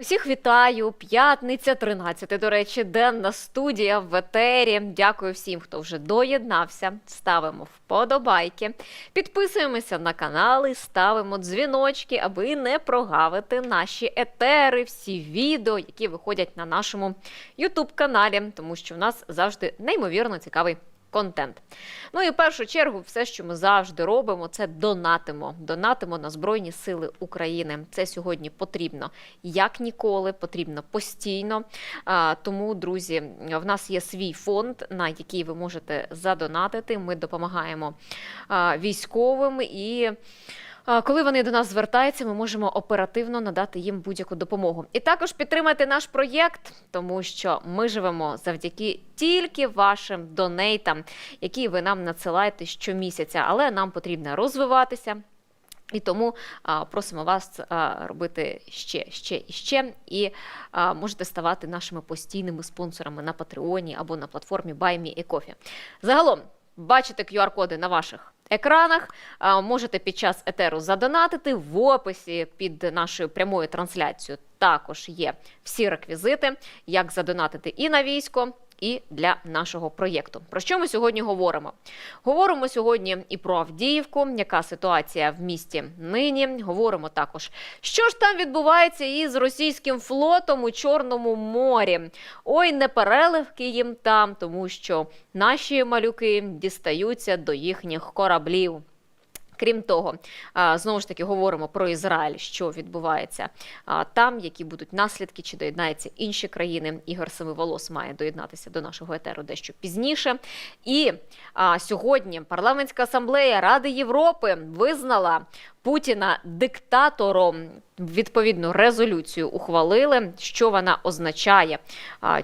Усіх вітаю! П'ятниця, 13, до речі, денна студія в етері. Дякую всім, хто вже доєднався. Ставимо вподобайки, підписуємося на канали, ставимо дзвіночки, аби не прогавити наші етери, всі відео, які виходять на нашому YouTube-каналі, тому що в нас завжди неймовірно цікавий контент. Ну і в першу чергу все, що ми завжди робимо, це донатимо. Донатимо на Збройні Сили України. Це сьогодні потрібно як ніколи, потрібно постійно. Тому, друзі, в нас є свій фонд, на який ви можете задонатити. Ми допомагаємо військовим і коли вони до нас звертаються, ми можемо оперативно надати їм будь-яку допомогу. І також підтримайте наш проєкт, тому що ми живемо завдяки тільки вашим донейтам, які ви нам надсилаєте щомісяця. Але нам потрібно розвиватися. І тому просимо вас робити ще. І можете ставати нашими постійними спонсорами на Патреоні або на платформі Buy Me a Coffee. Загалом, бачите QR-коди на ваших екранах, можете під час етеру задонатити. В описі під нашою прямою трансляцією також є всі реквізити, як задонатити і на військо, і для нашого проєкту. Про що ми сьогодні говоримо? Говоримо сьогодні і про Авдіївку, яка ситуація в місті нині. Говоримо також, що ж там відбувається із російським флотом у Чорному морі. Ой, не переливки їм там, тому що наші малюки дістаються до їхніх кораблів. Крім того, знову ж таки говоримо про Ізраїль, що відбувається там, які будуть наслідки, чи доєднаються інші країни. Ігор Семиволос має доєднатися до нашого етеру дещо пізніше. І сьогодні Парламентська асамблея Ради Європи визнала Путіна диктатором. Відповідну резолюцію ухвалили. Що вона означає?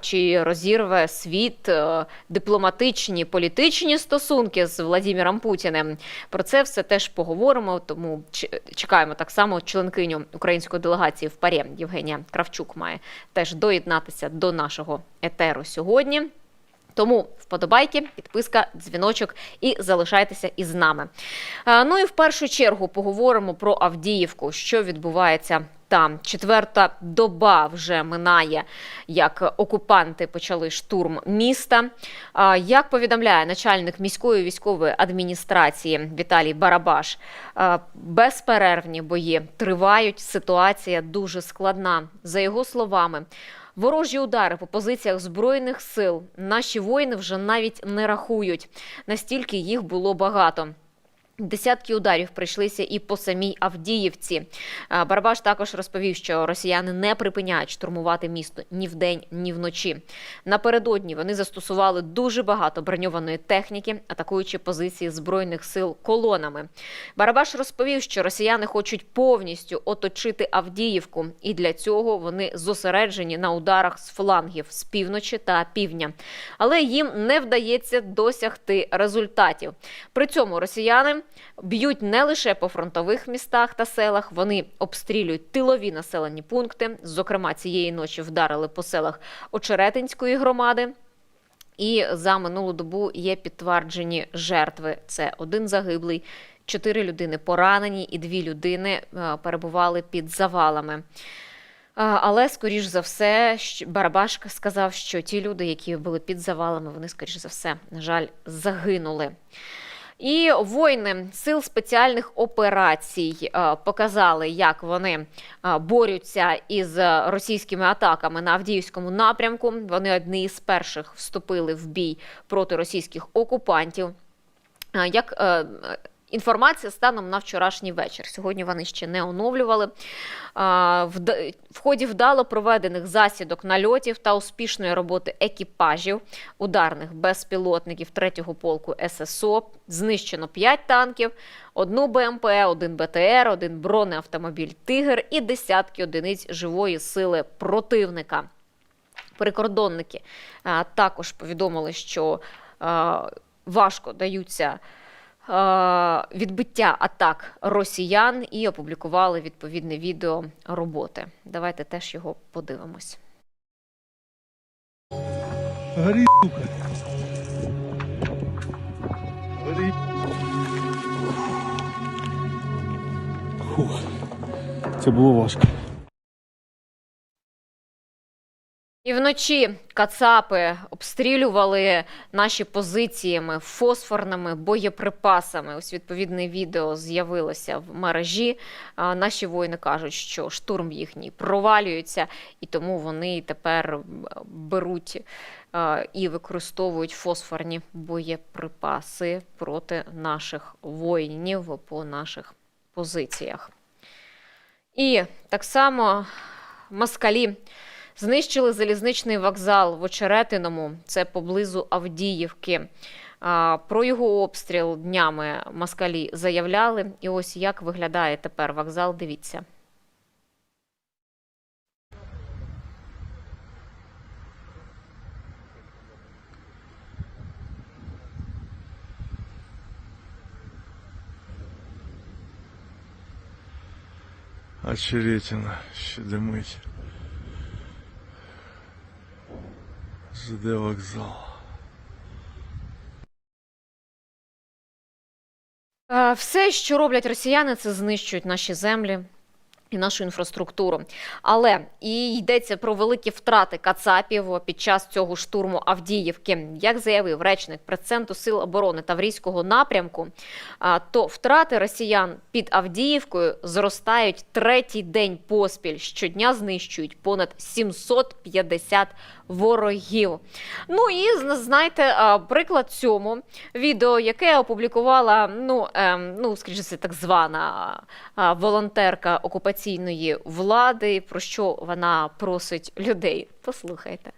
Чи розірве світ дипломатичні, політичні стосунки з Владимиром Путіним? Про це все теж поговоримо, тому чекаємо так само членкиню української делегації в ПАРЄ Євгенія Кравчук має теж доєднатися до нашого етеру сьогодні. Тому вподобайки, підписка, дзвіночок і залишайтеся із нами. Ну і в першу чергу поговоримо про Авдіївку, що відбувається там. 4-та доба вже минає, як окупанти почали штурм міста. Як повідомляє начальник міської військової адміністрації Віталій Барабаш, безперервні бої тривають, ситуація дуже складна. За його словами, ворожі удари по позиціях Збройних сил наші воїни вже навіть не рахують. Настільки їх було багато. Десятки ударів прийшлися і по самій Авдіївці. Барабаш також розповів, що росіяни не припиняють штурмувати місто ні вдень, ні вночі. Напередодні вони застосували дуже багато броньованої техніки, атакуючи позиції Збройних сил колонами. Барабаш розповів, що росіяни хочуть повністю оточити Авдіївку, і для цього вони зосереджені на ударах з флангів, з півночі та півдня. Але їм не вдається досягти результатів. При цьому росіяни б'ють не лише по фронтових містах та селах, вони обстрілюють тилові населені пункти. Зокрема, цієї ночі вдарили по селах Очеретинської громади. І за минулу добу є підтверджені жертви. Це 1 загиблий, 4 людини поранені і 2 людини перебували під завалами. Але, скоріш за все, Барабаш сказав, що ті люди, які були під завалами, вони, скоріш за все, на жаль, загинули. І воїни Сил спеціальних операцій показали, як вони борються із російськими атаками на Авдіївському напрямку. Вони одні із перших вступили в бій проти російських окупантів. Інформація станом на вчорашній вечір. Сьогодні вони ще не оновлювали. В ході вдало проведених засідок нальотів та успішної роботи екіпажів ударних безпілотників 3-го полку ССО знищено 5 танків, 1 БМП, 1 БТР, 1 бронеавтомобіль «Тигр» і десятки одиниць живої сили противника. Прикордонники також повідомили, що важко даються відбиття атак росіян і опублікували відповідне відео роботи. Давайте теж його подивимось. Гори, сука. Гори. Фух. Це було важко. І вночі кацапи обстрілювали наші позиціями фосфорними боєприпасами. Ось відповідне відео з'явилося в мережі. Наші воїни кажуть, що штурм їхній провалюється, і тому вони тепер беруть і використовують фосфорні боєприпаси проти наших воїнів по наших позиціях. І так само москалі знищили залізничний вокзал в Очеретиному, це поблизу Авдіївки. Про його обстріл днями москалі заявляли. І ось як виглядає тепер вокзал, дивіться. Очеретина, ще димить. ЖД вокзал. Все, що роблять росіяни, це знищують наші землі і нашу інфраструктуру. Але і йдеться про великі втрати кацапів під час цього штурму Авдіївки. Як заявив речник прес-центру Сил оборони Таврійського напрямку, то втрати росіян під Авдіївкою зростають третій день поспіль. Щодня знищують понад 750 ворогів. Ну і, знаєте, приклад цьому відео, яке опублікувала, скажімо, це так звана волонтерка окупаційної влади, про що вона просить людей. Послухайте.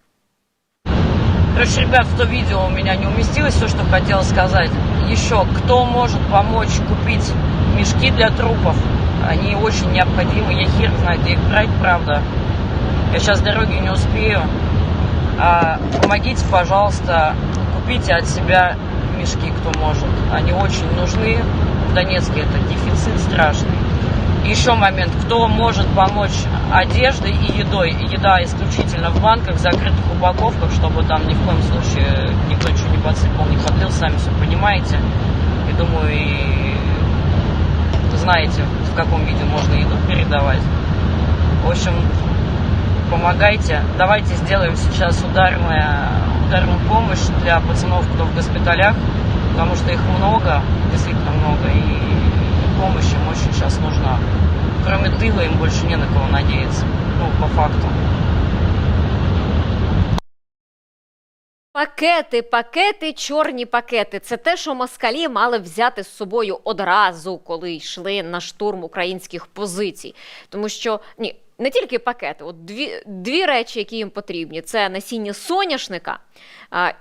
Короче, ребят, в то видео у меня не уместилось все, что хотела сказать. Еще, кто может помочь купить мешки для трупов? Они очень необходимы. Я хер знаю, где их брать, правда. Я сейчас с дороги не успею. Помогите, пожалуйста, купите от себя мешки, кто может. Они очень нужны. В Донецке это дефицит страшный. И еще момент, кто может помочь одеждой и едой. Еда исключительно в банках, закрытых упаковках, чтобы там ни в коем случае никто ничего не подсыпал, не подлил, сами все понимаете. И думаю, и знаете, в каком виде можно еду передавать. В общем, помогайте. Давайте сделаем сейчас ударную помощь для пацанов, кто в госпиталях, потому что их много, действительно много, и помощь им очень сейчас нужна. Кроме тыла им больше не на кого надеяться, по факту. Пакети, чорні пакети. Це те, що москалі мали взяти з собою одразу, коли йшли на штурм українських позицій. Тому що, не тільки пакети, от дві речі, які їм потрібні. Це насіння соняшника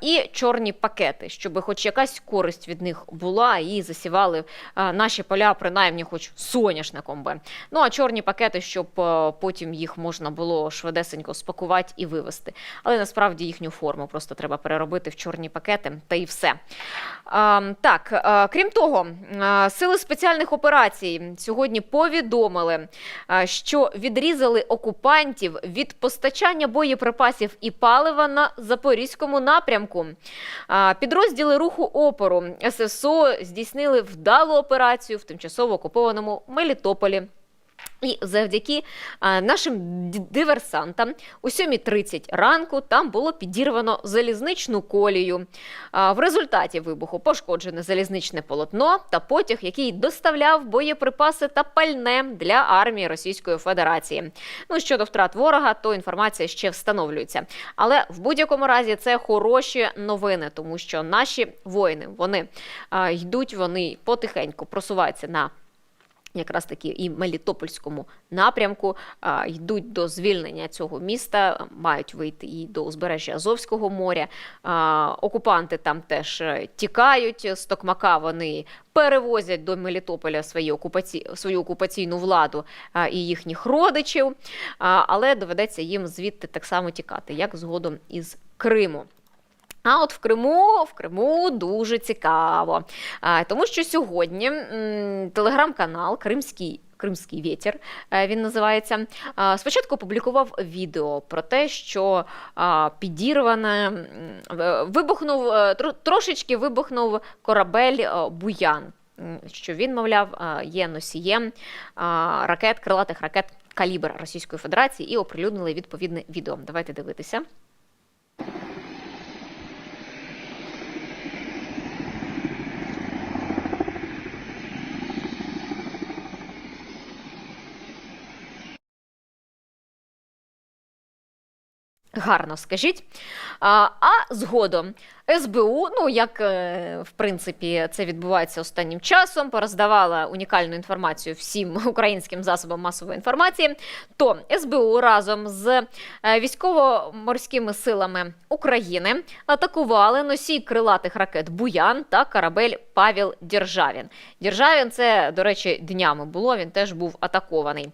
і чорні пакети, щоб хоч якась користь від них була і засівали наші поля, принаймні, хоч соняшником би. Ну, а чорні пакети, щоб потім їх можна було швидесенько спакувати і вивезти. Але насправді їхню форму просто треба переробити в чорні пакети, та і все. Крім того, сили спеціальних операцій сьогодні повідомили, що відрізали окупантів від постачання боєприпасів і палива на Запорізькому напрямку. Підрозділи руху опору ССО здійснили вдалу операцію в тимчасово окупованому Мелітополі. І завдяки нашим диверсантам о 7:30 ранку там було підірвано залізничну колію. В результаті вибуху пошкоджене залізничне полотно та потяг, який доставляв боєприпаси та пальне для армії Російської Федерації. Щодо втрат ворога, то інформація ще встановлюється. Але в будь-якому разі це хороші новини, тому що наші воїни, вони потихеньку просуваються на якраз таки і Мелітопольському напрямку, йдуть до звільнення цього міста, мають вийти і до узбережжя Азовського моря. Окупанти там теж тікають, з Токмака вони перевозять до Мелітополя свою окупаційну владу і їхніх родичів, але доведеться їм звідти так само тікати, як згодом із Криму. А от в Криму дуже цікаво, тому що сьогодні телеграм-канал «Кримський вітер», він називається, спочатку опублікував відео про те, що трошечки вибухнув корабель «Буян», що він, мовляв, є носієм крилатих ракет «Калібр» Російської Федерації, і оприлюднили відповідне відео. Давайте дивитися. Гарно скажіть. А згодом СБУ, ну як в принципі це відбувається останнім часом, пороздавала унікальну інформацію всім українським засобам масової інформації, то СБУ разом з військово-морськими силами України атакували носій крилатих ракет «Буян» та корабель «Павел Державін». Державін – це, до речі, днями було, він теж був атакований.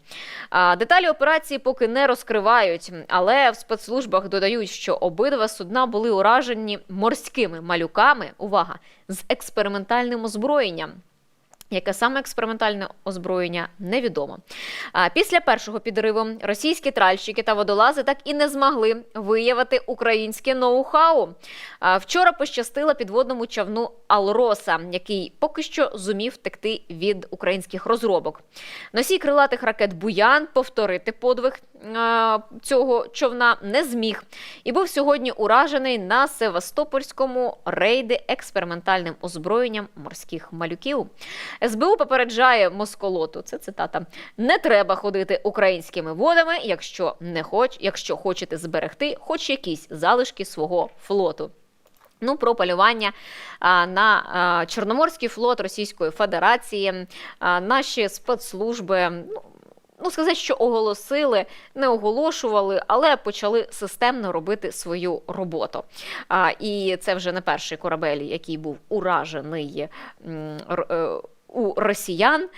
Деталі операції поки не розкривають, але в спецслужбах додають, що обидва судна були уражені морськими малюками, увага, з експериментальним озброєнням. Яке саме експериментальне озброєння, невідомо. Після першого підриву російські тральщики та водолази так і не змогли виявити українське ноу-хау. Вчора пощастило підводному човну «Алроса», який поки що зумів втекти від українських розробок. Носій крилатих ракет «Буян» повторити подвиг цього човна не зміг і був сьогодні уражений на Севастопольському рейді експериментальним озброєнням морських малюків. СБУ попереджає москолоту, це цитата, «Не треба ходити українськими водами, якщо хочете зберегти хоч якісь залишки свого флоту». Ну, про полювання на Чорноморський флот Російської Федерації наші спецслужби, ну, сказати, що оголосили, не оголошували, але почали системно робити свою роботу. І це вже не перший корабель, який був уражений у росіян,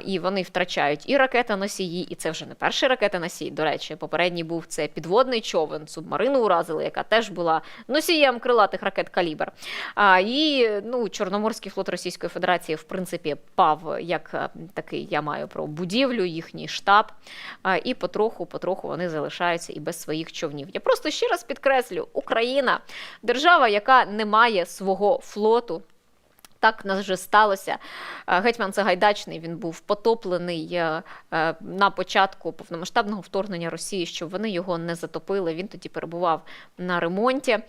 і вони втрачають і ракетоносії, і це вже не перший ракетоносій, до речі, попередній був це підводний човен, субмарину уразили, яка теж була носієм крилатих ракет «Калібр». І Чорноморський флот Російської Федерації, в принципі, пав, як такий, я маю про будівлю, їхній штаб, і потроху вони залишаються і без своїх човнів. Я просто ще раз підкреслю, Україна – держава, яка не має свого флоту. Так нас вже сталося. Гетьман Сагайдачний, він був потоплений на початку повномасштабного вторгнення Росії, щоб вони його не затопили. Він тоді перебував на ремонті.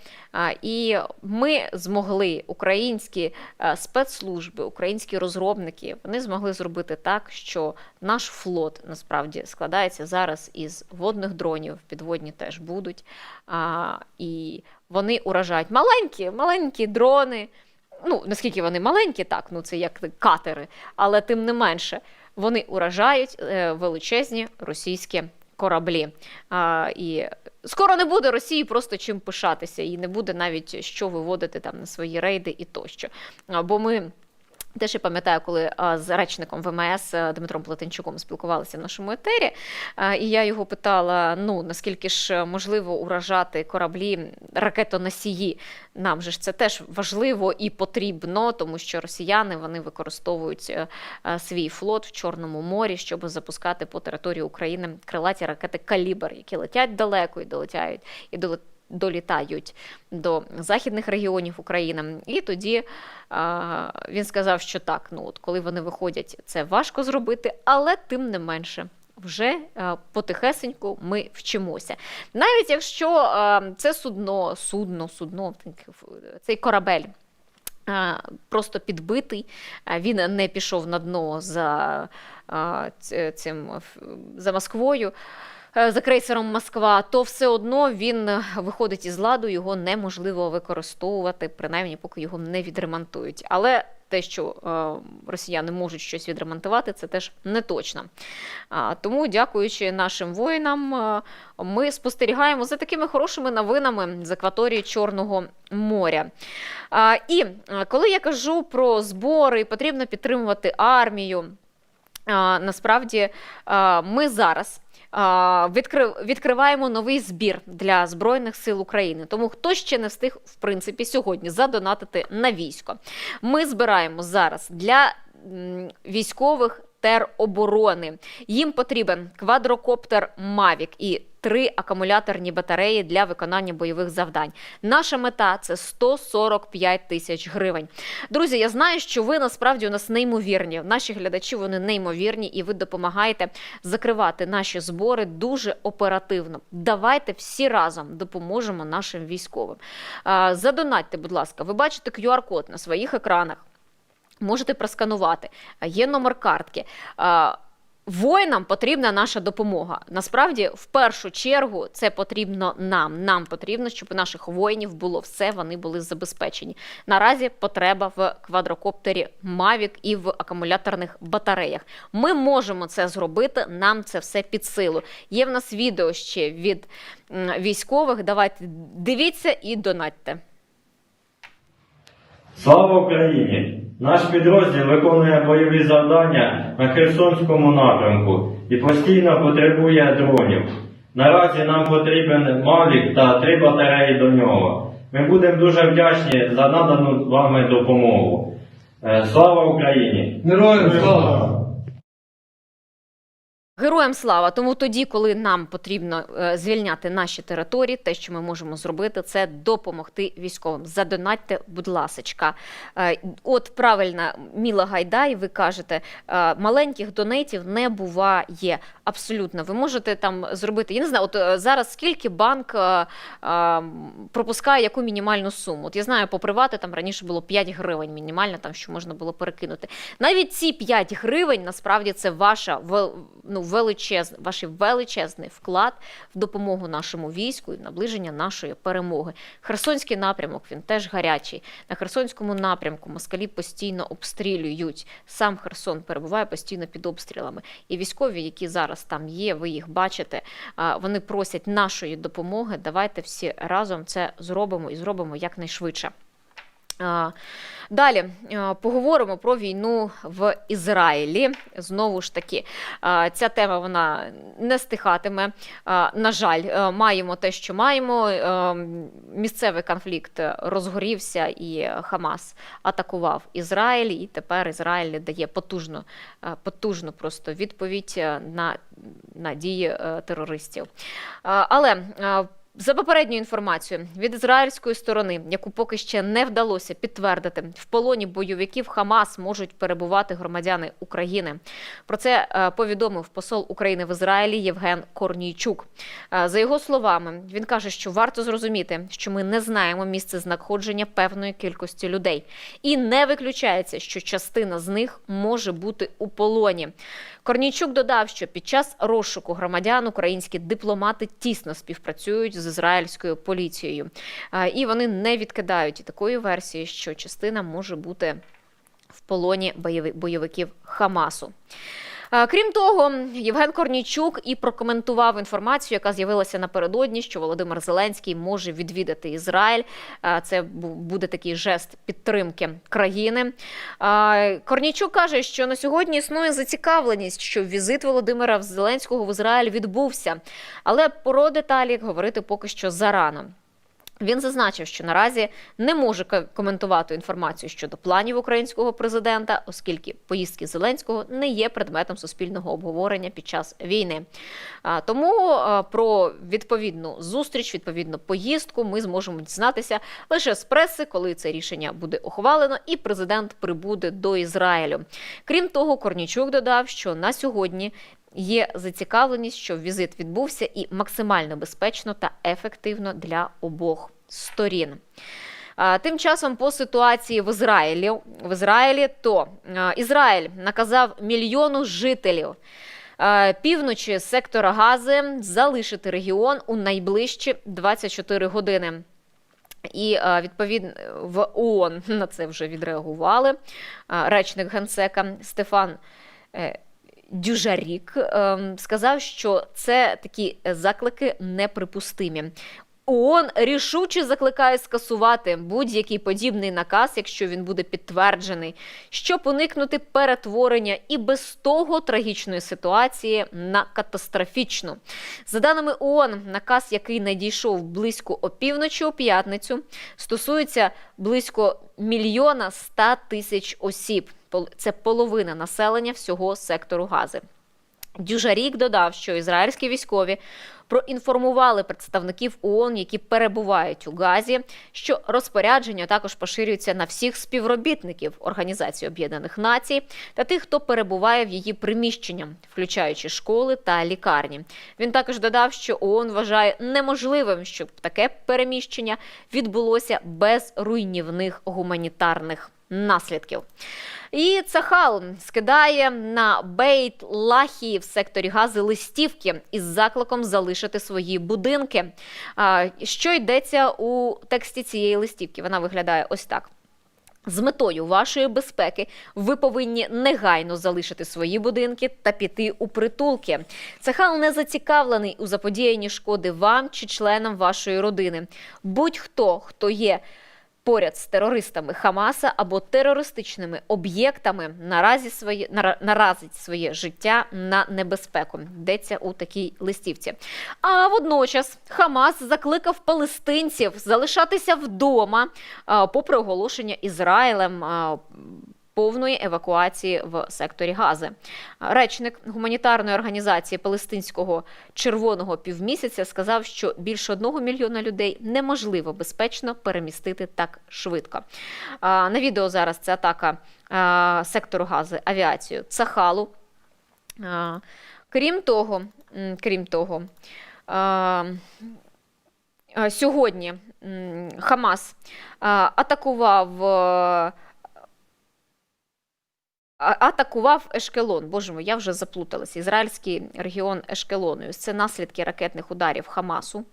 І ми змогли, українські спецслужби, українські розробники, вони змогли зробити так, що наш флот насправді складається зараз із водних дронів, підводні теж будуть. І вони уражають маленькі дрони. Наскільки вони маленькі, так, це як катери, але тим не менше, вони уражають величезні російські кораблі. І скоро не буде Росії просто чим пишатися, і не буде навіть що виводити там на свої рейди і тощо. Бо ми... Теж я пам'ятаю, коли з речником ВМС Дмитром Плетенчуком спілкувалися в нашому етері, і я його питала, наскільки ж можливо уражати кораблі ракетоносії. Нам же ж це теж важливо і потрібно, тому що росіяни, вони використовують свій флот в Чорному морі, щоб запускати по території України крилаті ракети «Калібр», які летять далеко і долітають до західних регіонів України. І тоді він сказав, що так, коли вони виходять, це важко зробити, але тим не менше, вже потихесеньку ми вчимося. Навіть якщо це судно, цей корабель просто підбитий, він не пішов на дно за Москвою, за крейсером «Москва», то все одно він виходить із ладу, його неможливо використовувати, принаймні поки його не відремонтують. Але те, що росіяни можуть щось відремонтувати, це теж не точно. Тому, дякуючи нашим воїнам, ми спостерігаємо за такими хорошими новинами з акваторії Чорного моря. І коли я кажу про збори, потрібно підтримувати армію, насправді ми зараз відкриваємо новий збір для Збройних сил України. Тому хто ще не встиг, в принципі, сьогодні задонатити на військо. Ми збираємо зараз для військових тероборони. Їм потрібен квадрокоптер Mavic і 3 акумуляторні батареї для виконання бойових завдань. Наша мета – це 145 тисяч гривень. Друзі, я знаю, що ви насправді у нас неймовірні. Наші глядачі, вони неймовірні, і ви допомагаєте закривати наші збори дуже оперативно. Давайте всі разом допоможемо нашим військовим. Задонатьте, будь ласка. Ви бачите QR-код на своїх екранах. Можете просканувати. Є номер картки. Воїнам потрібна наша допомога. Насправді, в першу чергу, це потрібно нам. Нам потрібно, щоб у наших воїнів було все, вони були забезпечені. Наразі потреба в квадрокоптері Mavic і в акумуляторних батареях. Ми можемо це зробити, нам це все під силу. Є в нас відео ще від військових. Давайте дивіться і донатьте. Слава Україні! Наш підрозділ виконує бойові завдання на Херсонському напрямку і постійно потребує дронів. Наразі нам потрібен Mavic та 3 батареї до нього. Ми будемо дуже вдячні за надану вами допомогу. Слава Україні! Героям слава! Героям слава! Тому тоді, коли нам потрібно звільняти наші території, те, що ми можемо зробити, це допомогти військовим. Задонатьте, будь ласочка. От правильно, Міла Гайдай, ви кажете, маленьких донейтів не буває. Абсолютно. Ви можете там зробити, я не знаю, от зараз скільки банк пропускає яку мінімальну суму. От я знаю, по привату там раніше було 5 гривень мінімально, там, що можна було перекинути. Навіть ці 5 гривень, насправді, це ваша ваш величезний вклад в допомогу нашому війську і в наближення нашої перемоги. Херсонський напрямок, він теж гарячий. На Херсонському напрямку москалі постійно обстрілюють. Сам Херсон перебуває постійно під обстрілами. І військові, які зараз там є, ви їх бачите, вони просять нашої допомоги. Давайте всі разом це зробимо і зробимо якнайшвидше. Далі поговоримо про війну в Ізраїлі. Знову ж таки, ця тема, вона не стихатиме. На жаль, маємо те, що маємо. Місцевий конфлікт розгорівся і Хамас атакував Ізраїль. І тепер Ізраїль дає потужну просто відповідь на дії терористів. Але за попередньою інформацією від ізраїльської сторони, яку поки ще не вдалося підтвердити, в полоні бойовиків Хамас можуть перебувати громадяни України. Про це повідомив посол України в Ізраїлі Євген Корнійчук. За його словами, він каже, що варто зрозуміти, що ми не знаємо місце знаходження певної кількості людей. І не виключається, що частина з них може бути у полоні. Корнійчук додав, що під час розшуку громадян українські дипломати тісно співпрацюють з ізраїльською поліцією. І вони не відкидають і такої версії, що частина може бути в полоні бойовиків Хамасу. Крім того, Євген Корнійчук і прокоментував інформацію, яка з'явилася напередодні, що Володимир Зеленський може відвідати Ізраїль. Це буде такий жест підтримки країни. Корнійчук каже, що на сьогодні існує зацікавленість, що візит Володимира Зеленського в Ізраїль відбувся. Але про деталі говорити поки що зарано. Він зазначив, що наразі не може коментувати інформацію щодо планів українського президента, оскільки поїздки Зеленського не є предметом суспільного обговорення під час війни. Тому про відповідну зустріч, відповідну поїздку ми зможемо дізнатися лише з преси, коли це рішення буде ухвалено і президент прибуде до Ізраїлю. Крім того, Корнійчук додав, що на сьогодні є зацікавленість, щоб візит відбувся і максимально безпечно та ефективно для обох сторін. Тим часом по ситуації в Ізраїлі, то Ізраїль наказав 1 мільйону жителів півночі сектора Гази залишити регіон у найближчі 24 години. І, відповідно, в ООН на це вже відреагували. Речник Генсека Стефан Дюжарік сказав, що це такі заклики неприпустимі. ООН рішуче закликає скасувати будь-який подібний наказ, якщо він буде підтверджений, щоб уникнути перетворення і без того трагічної ситуації на катастрофічну. За даними ООН, наказ, який надійшов близько опівночі у п'ятницю, стосується близько 1 100 000 осіб. Це половина населення всього сектору Гази. Дюжарік додав, що ізраїльські військові проінформували представників ООН, які перебувають у Газі, що розпорядження також поширюється на всіх співробітників Організації Об'єднаних Націй та тих, хто перебуває в її приміщеннях, включаючи школи та лікарні. Він також додав, що ООН вважає неможливим, щоб таке переміщення відбулося без руйнівних гуманітарних наслідків. І Цахал скидає на Бейт-Лахі в секторі Гази листівки із закликом залишити свої будинки. Що йдеться у тексті цієї листівки? Вона виглядає ось так. З метою вашої безпеки ви повинні негайно залишити свої будинки та піти у притулки. Цахал не зацікавлений у заподіянні шкоди вам чи членам вашої родини. Будь-хто, хто є поряд з терористами Хамаса або терористичними об'єктами, наразить своє життя на небезпеку. Йдеться у такій листівці. А водночас Хамас закликав палестинців залишатися вдома, попри оголошення Ізраїлем повної евакуації в секторі Гази. Речник гуманітарної організації Палестинського Червоного півмісяця сказав, що більше 1 мільйона людей неможливо безпечно перемістити так швидко. На відео зараз це атака сектору Гази авіацією Цахалу. Крім того, сьогодні Хамас атакував Ешкелон. Боже мой, я вже заплуталася. Ізраїльський регіон Ешкелону. Це наслідки ракетних ударів Хамасу.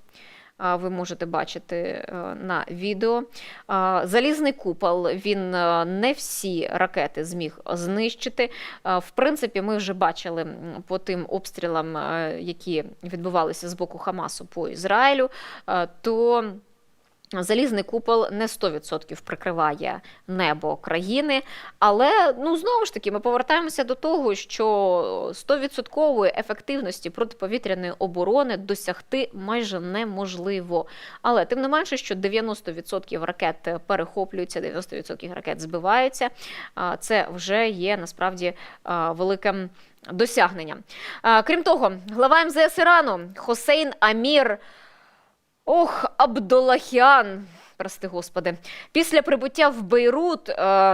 Ви можете бачити на відео. Залізний купол, він не всі ракети зміг знищити. В принципі, ми вже бачили по тим обстрілам, які відбувалися з боку Хамасу по Ізраїлю, то залізний купол не 100% прикриває небо країни, але, знову ж таки, ми повертаємося до того, що 100% ефективності протиповітряної оборони досягти майже неможливо. Але, тим не менше, що 90% ракет перехоплюються, 90% ракет збиваються, це вже є, насправді, великим досягненням. Крім того, глава МЗС Ірану Хосейн Амір Абдолахіан, прости господи, після прибуття в Бейрут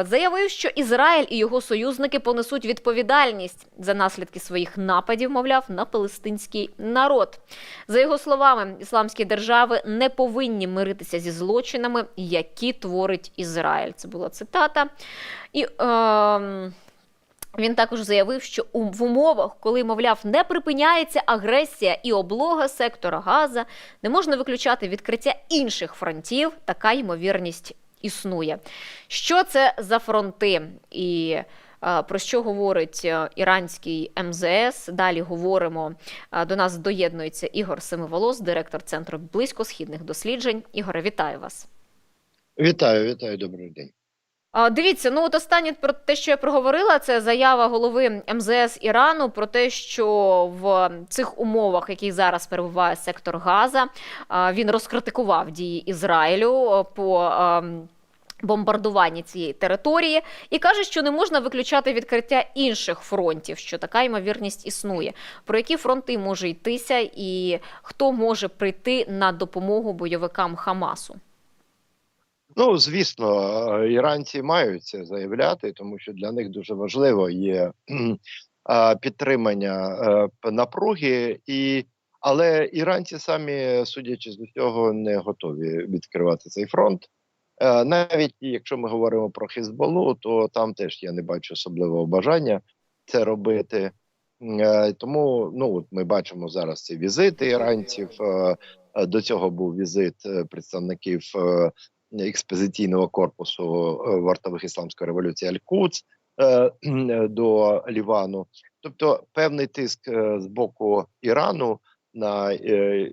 заявив, що Ізраїль і його союзники понесуть відповідальність за наслідки своїх нападів, мовляв, на палестинський народ. За його словами, ісламські держави не повинні миритися зі злочинами, які творить Ізраїль. Це була цитата. І він також заявив, що в умовах, коли, мовляв, не припиняється агресія і облога сектора Газа, не можна виключати відкриття інших фронтів, така ймовірність існує. Що це за фронти? І про що говорить іранський МЗС? Далі говоримо. До нас доєднується Ігор Семиволос, директор Центру близькосхідних досліджень. Ігоре, вітаю вас. Вітаю, добрий день. Дивіться, от останнє про те, що я проговорила, це заява голови МЗС Ірану про те, що в цих умовах, в яких зараз перебуває сектор Газа, він розкритикував дії Ізраїлю по бомбардуванні цієї території і каже, що не можна виключати відкриття інших фронтів, що така ймовірність існує. Про які фронти може йтися і хто може прийти на допомогу бойовикам Хамасу? Звісно, іранці мають це заявляти, тому що для них дуже важливо є підтримання напруги, але іранці самі, судячи з усього, не готові відкривати цей фронт. Навіть якщо ми говоримо про Хізболлу, то там теж я не бачу особливого бажання це робити. Тому ми бачимо зараз ці візити іранців, до цього був візит представників експедиційного корпусу вартових ісламської революції Аль-Кудс до Лівану. Тобто певний тиск з боку Ірану на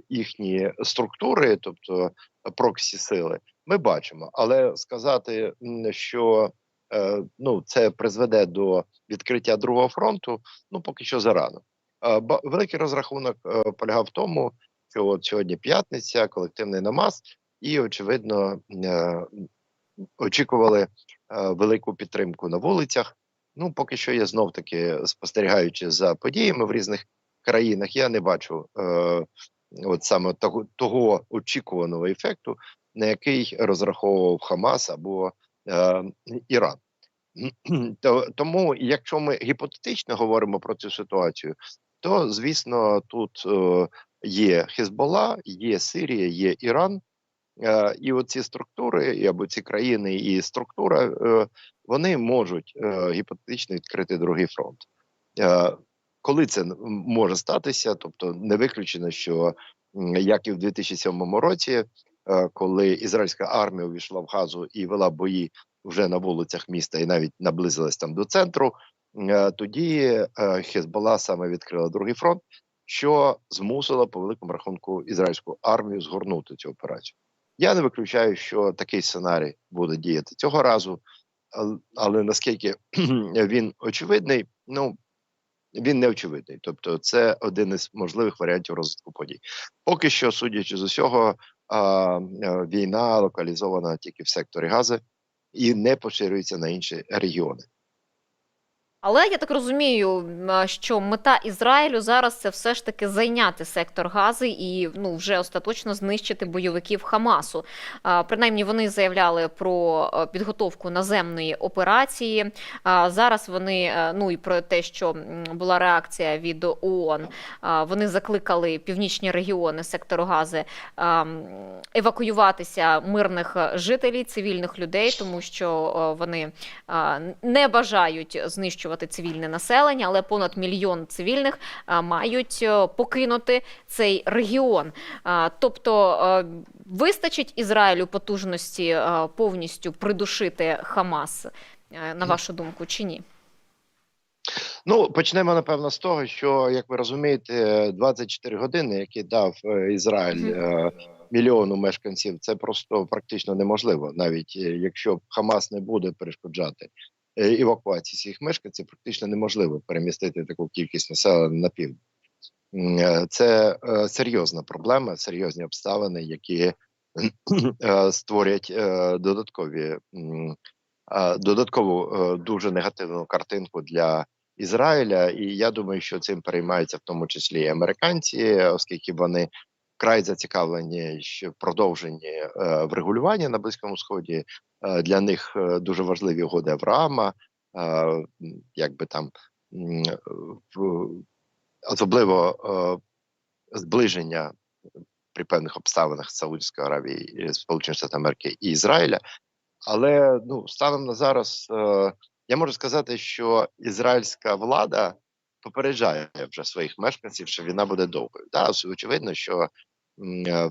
їхні структури, тобто проксі-сили, ми бачимо. Але сказати, що це призведе до відкриття другого фронту, поки що зарано. Великий розрахунок полягав в тому, що от сьогодні п'ятниця, колективний намаз, і, очевидно, очікували велику підтримку на вулицях. Поки що я знов-таки, спостерігаючи за подіями в різних країнах, я не бачу от саме того очікуваного ефекту, на який розраховував Хамас або Іран. Тому, якщо ми гіпотетично говоримо про цю ситуацію, то, звісно, тут є Хезболла, є Сирія, є Іран, і оці структури, або ці країни і структура, вони можуть гіпотетично відкрити другий фронт. Коли це може статися, тобто не виключено, що як і в 2007 році, коли ізраїльська армія увійшла в Газу і вела бої вже на вулицях міста і навіть наблизилась там до центру, тоді Хезболла саме відкрила другий фронт, що змусило по великому рахунку ізраїльську армію згорнути цю операцію. Я не виключаю, що такий сценарій буде діяти цього разу, але наскільки він очевидний, він не очевидний. Тобто це один із можливих варіантів розвитку подій. Поки що, судячи з усього, війна локалізована тільки в секторі Гази і не поширюється на інші регіони. Але я так розумію, що мета Ізраїлю зараз це все ж таки зайняти сектор Гази і вже остаточно знищити бойовиків Хамасу. Принаймні вони заявляли про підготовку наземної операції. Зараз вони, і про те, що була реакція від ООН, вони закликали північні регіони сектору Гази евакуюватися мирних жителів, цивільних людей, тому що вони не бажають знищувати цивільне населення, але понад 1 мільйон цивільних мають покинути цей регіон. Тобто вистачить Ізраїлю потужності повністю придушити Хамас, на вашу думку, чи ні? Почнемо, напевно, з того, що, як ви розумієте, 24 години, які дав Ізраїль мільйону мешканців, це просто практично неможливо. Навіть якщо Хамас не буде перешкоджати евакуації своїх мешканців, практично неможливо перемістити таку кількість населення на південь. Це серйозна проблема, серйозні обставини, які створять додаткову дуже негативну картинку для Ізраїля. І я думаю, що цим переймаються в тому числі і американці, оскільки вони вкрай зацікавлені в продовженні врегулювання на Близькому Сході. Для них дуже важливі угоди Авраама, особливо зближення при певних обставинах Саудівської Аравії, Сполучених Штатів Америки і Ізраїля. Але станом на зараз я можу сказати, що ізраїльська влада попереджає вже своїх мешканців, що війна буде довгою. Очевидно, що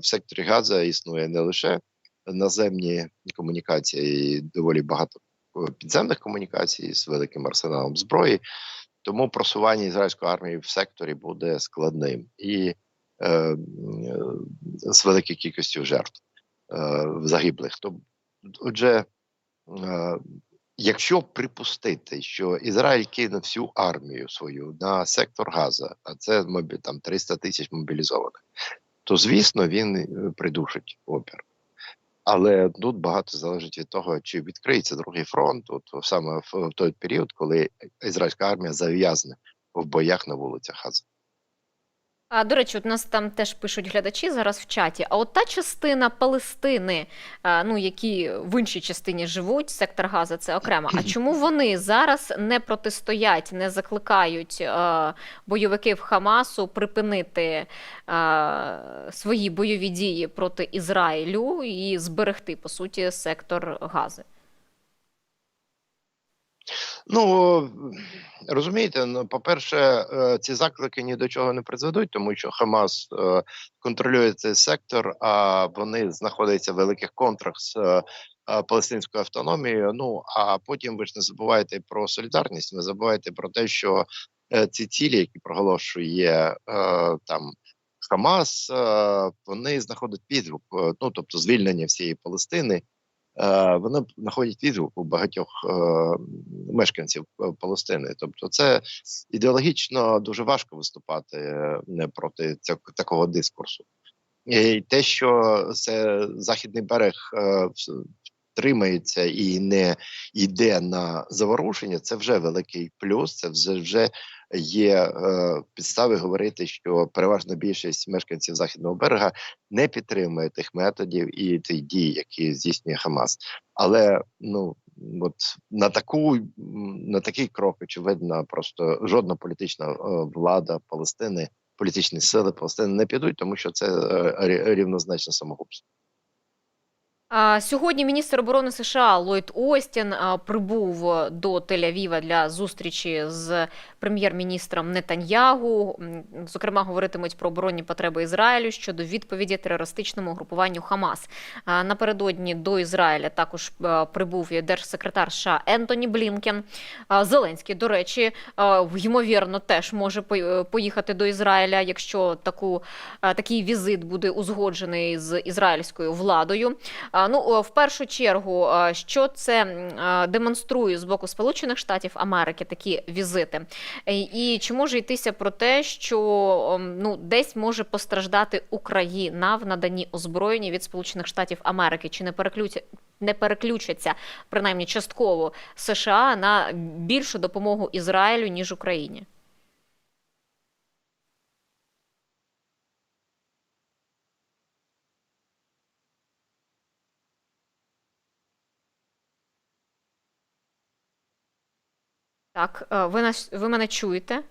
в секторі Газа існує не лише наземні комунікації, і доволі багато підземних комунікацій з великим арсеналом зброї, тому просування ізраїльської армії в секторі буде складним і з великою кількістю жертв загиблих. Отже, якщо припустити, що Ізраїль кине всю армію свою на сектор Газа, а це там 300 тисяч мобілізованих, то, звісно, він придушить опір. Але тут багато залежить від того, чи відкриється другий фронт, саме в той період, коли ізраїльська армія зав'язне в боях на вулицях Гази. До речі, у нас там теж пишуть глядачі зараз в чаті, а от та частина Палестини, які в іншій частині живуть, сектор Газа це окремо, а чому вони зараз не протистоять, не закликають бойовиків Хамасу припинити свої бойові дії проти Ізраїлю і зберегти, по суті, сектор Гази? Розумієте, по-перше, ці заклики ні до чого не призведуть, тому що Хамас контролює цей сектор, а вони знаходяться в великих контрах з палестинською автономією. А потім ви ж не забувайте про солідарність, не забувайте про те, що ці цілі, які проголошує Хамас, вони знаходять відгук, ну тобто звільнення всієї Палестини, вони знаходять відгук у багатьох мешканців Палестини. Тобто, це ідеологічно дуже важко виступати проти такого дискурсу. І те, що це Західний берег тримається і не йде на заворушення, це вже великий плюс, це вже є підстави говорити, що переважна більшість мешканців Західного берега не підтримує тих методів і тих дій, які здійснює Хамас. Але ну от на такий крок, очевидно, просто жодна політична влада Палестини, політичні сили Палестини не підуть, тому що це рівнозначно самогубство. Сьогодні міністр оборони США Ллойд Остін прибув до Тель-Авіва для зустрічі з прем'єр-міністром Нетаньягу. Зокрема, говоритимуть про оборонні потреби Ізраїлю щодо відповіді терористичному групуванню Хамас. Напередодні до Ізраїля також прибув і держсекретар США Ентоні Блінкен. Зеленський, до речі, ймовірно, теж може поїхати до Ізраїля, якщо такий візит буде узгоджений з ізраїльською владою. Ну, в першу чергу, що це демонструє з боку Сполучених Штатів Америки, такі візити? І чи може йтися про те, що десь може постраждати Україна в наданні озброєння від Сполучених Штатів Америки? Чи не переключаться, принаймні частково, США на більшу допомогу Ізраїлю, ніж Україні? Так, ви мене чуєте,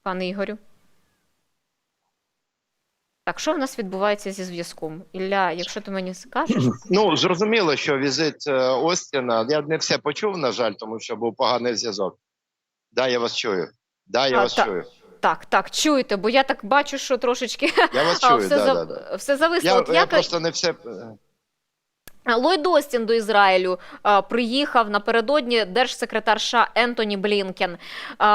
пане Ігорю? Так, що в нас відбувається зі зв'язком? Ілля, якщо ти мені скажеш? Ну, зрозуміло, що візит Остіна, я не все почув, на жаль, тому що був поганий зв'язок. Да, я вас чую. Да, я вас чую. Так, чуєте, бо я так бачу, що трошечки Я вас чую, все зависло. Я просто не все... Ллойд Остін до Ізраїлю приїхав напередодні держсекретар США Ентоні Блінкен.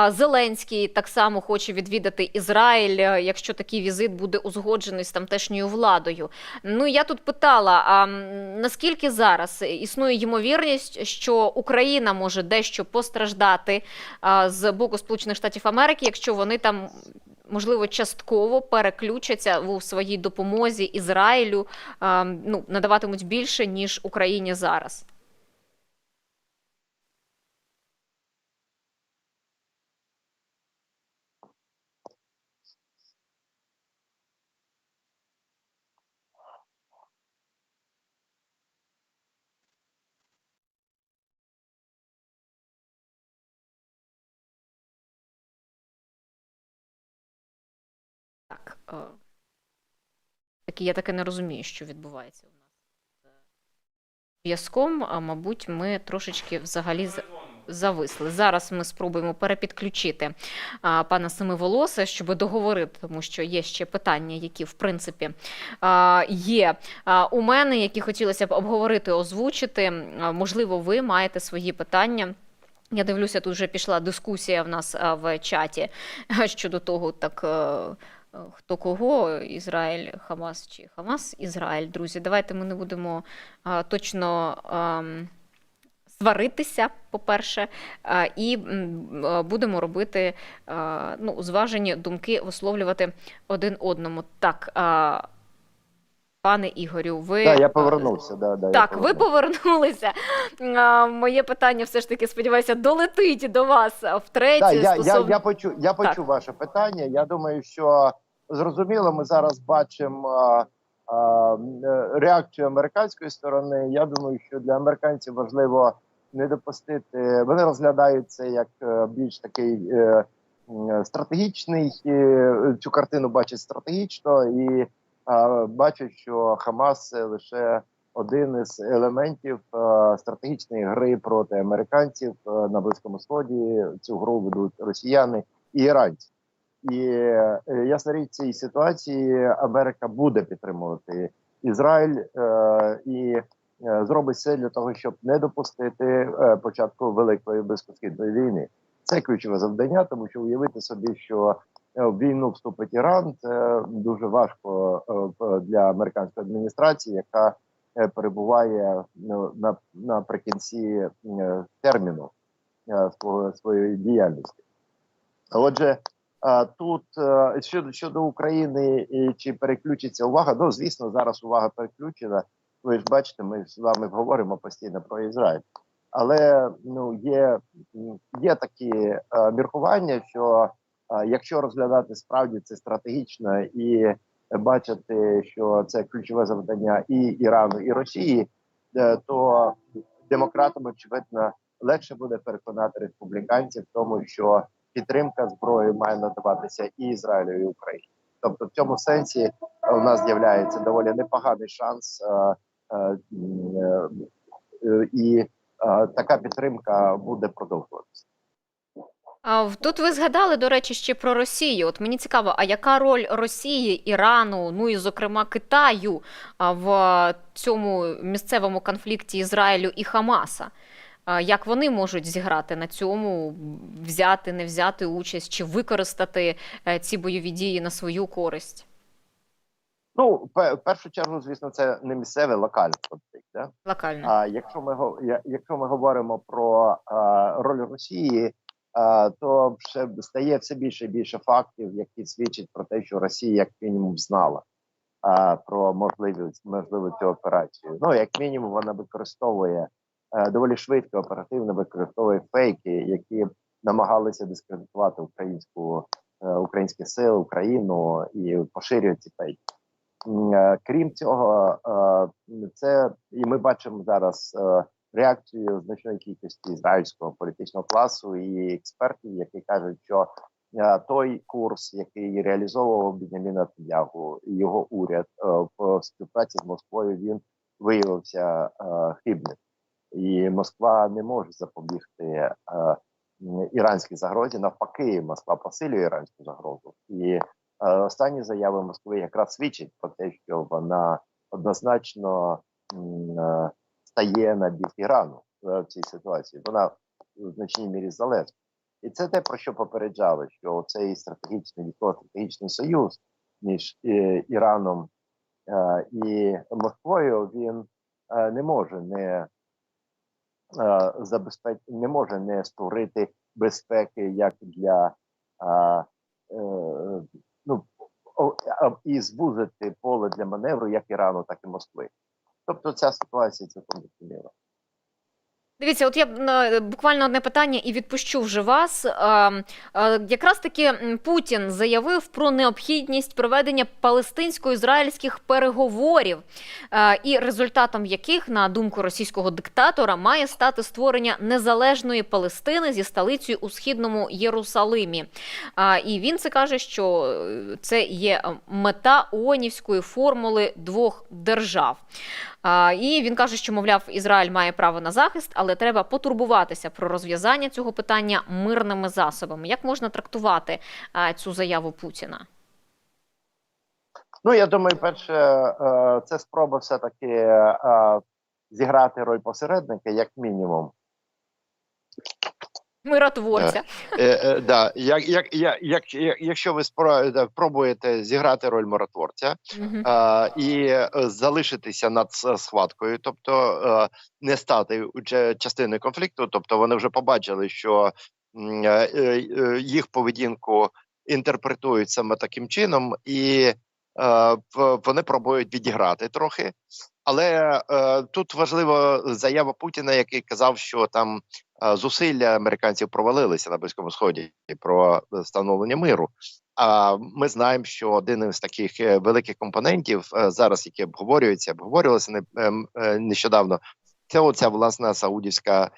Зеленський так само хоче відвідати Ізраїль, якщо такий візит буде узгоджений з тамтешньою владою. Ну, я тут питала, наскільки зараз існує ймовірність, що Україна може дещо постраждати з боку Сполучених Штатів Америки, якщо вони там, можливо, частково переключаться у своїй допомозі Ізраїлю, надаватимуть більше, ніж Україні зараз? Я таки не розумію, що відбувається у нас з зв'язком, а мабуть, ми трошечки взагалі зависли. Зараз ми спробуємо перепідключити пана Семиволоса, щоб договорити, тому що є ще питання, які, в принципі, є у мене, які хотілося б обговорити, озвучити. Можливо, ви маєте свої питання. Я дивлюся, тут вже пішла дискусія в нас в чаті щодо того, так... Хто кого, Ізраїль, Хамас чи Хамас, Ізраїль. Друзі, давайте ми не будемо точно сваритися, по-перше, і будемо робити зважені думки, висловлювати один одному. Так, пане Ігорю, ви... Так, я повернувся. Так, ви повернулися. Моє питання все ж таки, сподіваюся, долетить до вас втретє. Я почув ваше питання. Я думаю, що зрозуміло, ми зараз бачимо реакцію американської сторони. Я думаю, що для американців важливо не допустити. Вони розглядають це як більш такий стратегічний, цю картину бачать стратегічно і бачать, що Хамас – це лише один із елементів стратегічної гри проти американців на Близькому Сході. Цю гру ведуть росіяни і іранці. І ясна річ, цій ситуації Америка буде підтримувати Ізраїль і зробить все для того, щоб не допустити початку Великої Близькосхідної війни. Це ключове завдання, тому що уявити собі, що в війну вступить Іран, це дуже важко для американської адміністрації, яка перебуває наприкінці терміну своєї діяльності. Отже, тут щодо України і чи переключиться увага, ну звісно, зараз увага переключена. Ви ж бачите, ми з вами говоримо постійно про Ізраїль. Але ну є такі міркування, що якщо розглядати справді це стратегічно і бачити, що це ключове завдання і Ірану, і Росії, то демократам, очевидно, легше буде переконати республіканців в тому, що підтримка зброї має надаватися і Ізраїлю, і Україні. Тобто в цьому сенсі у нас з'являється доволі непоганий шанс, і така підтримка буде продовжуватися. Тут ви згадали, до речі, ще про Росію. От мені цікаво, а яка роль Росії, Ірану, ну і, зокрема, Китаю в цьому місцевому конфлікті Ізраїлю і Хамаса? Як вони можуть зіграти на цьому, взяти, не взяти участь, чи використати ці бойові дії на свою користь? Ну, в першу чергу, звісно, це не місцевий, локальний конфлікт. Да? Локально. А якщо ми говоримо про роль Росії, то стає все більше і більше фактів, які свідчать про те, що Росія як мінімум знала про можливу цю операцію. Ну, як мінімум, вона використовує доволі швидко, оперативно використовує фейки, які намагалися дискредитувати українські сили, Україну і поширює ці фейки. Крім цього, і ми бачимо зараз реакцію значної кількості ізраїльського політичного класу і експертів, які кажуть, що той курс, який реалізовував Беньямін Нетаньяху і його уряд в співпраці з Москвою, він виявився хибним. І Москва не може запобігти іранській загрозі. Навпаки, Москва посилює іранську загрозу. І останні заяви Москви якраз свідчать про те, що вона однозначно стає на бік Ірану в цій ситуації. Вона в значній мірі залежна. І це те, про що попереджали, що цей стратегічний, військово-стратегічний союз між Іраном і Москвою, він не може не створити безпеки як для і звузити поле для маневру як Ірану, так і Москви. Тобто ця ситуація цілком зрозуміла. Дивіться, от я буквально одне питання і відпущу вже вас. Якраз таки Путін заявив про необхідність проведення палестинсько-ізраїльських переговорів, і результатом яких, на думку російського диктатора, має стати створення незалежної Палестини зі столицею у східному Єрусалимі. І він це каже, що це є мета ООНівської формули двох держав. І він каже, що, мовляв, Ізраїль має право на захист, але треба потурбуватися про розв'язання цього питання мирними засобами. Як можна трактувати цю заяву Путіна? Ну, я думаю, перше, це спроба все-таки зіграти роль посередника, як мінімум. Миротворця. Якщо ви спробуєте зіграти роль миротворця і залишитися над схваткою, тобто не стати частиною конфлікту, тобто вони вже побачили, що їх поведінку інтерпретують саме таким чином, і вони пробують відіграти трохи. Але тут важлива заява Путіна, який казав, що там зусилля американців провалилися на Близькому Сході про встановлення миру. А ми знаємо, що один із таких великих компонентів зараз, які обговорювалися нещодавно, це оця власна саудівська,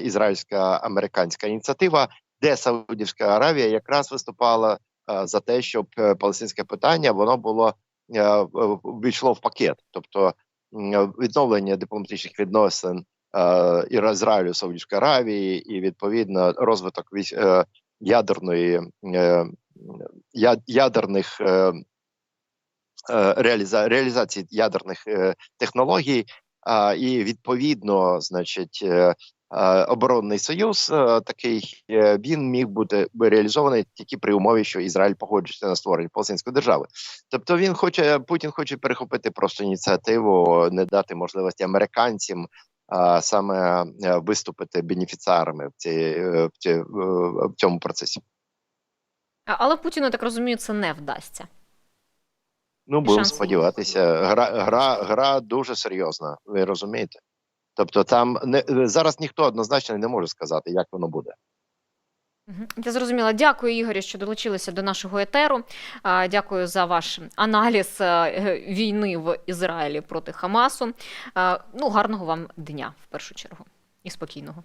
ізраїльська, американська ініціатива, де Саудівська Аравія якраз виступала за те, щоб палестинське питання воно війшло в пакет, тобто відновлення дипломатичних відносин Ізраїлю, Саудівської Аравії і відповідно розвиток реалізації ядерних технологій, і відповідно, значить, оборонний союз такий, він міг бути реалізований тільки при умові, що Ізраїль погоджується на створення палестинської держави. Тобто Путін хоче перехопити просто ініціативу, не дати можливості американцям саме виступити бенефіціарами в цьому процесі. Але Путіну, я так розумію, це не вдасться. Ну, будемо Шанси. сподіватися. Гра дуже серйозна, ви розумієте? Тобто там зараз ніхто однозначно не може сказати, як воно буде. Мгм. Я зрозуміла. Дякую, Ігорю, що долучилися до нашого етеру. Дякую за ваш аналіз війни в Ізраїлі проти Хамасу. Ну, гарного вам дня, в першу чергу. І спокійного.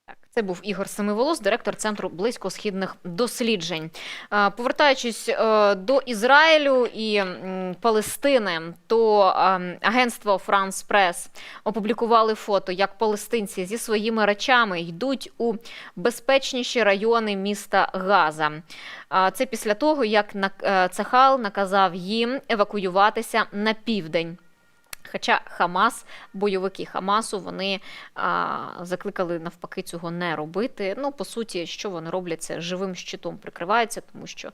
Так, це був Ігор Семиволос, директор Центру близькосхідних досліджень. Повертаючись до Ізраїлю і Палестини, то агентство France Press опублікували фото, як палестинці зі своїми речами йдуть у безпечніші райони міста Газа. Це після того, як Цахал наказав їм евакуюватися на південь. Хоча бойовики Хамасу, вони закликали навпаки цього не робити. Ну, по суті, що вони роблять, це живим щитом прикриваються, тому що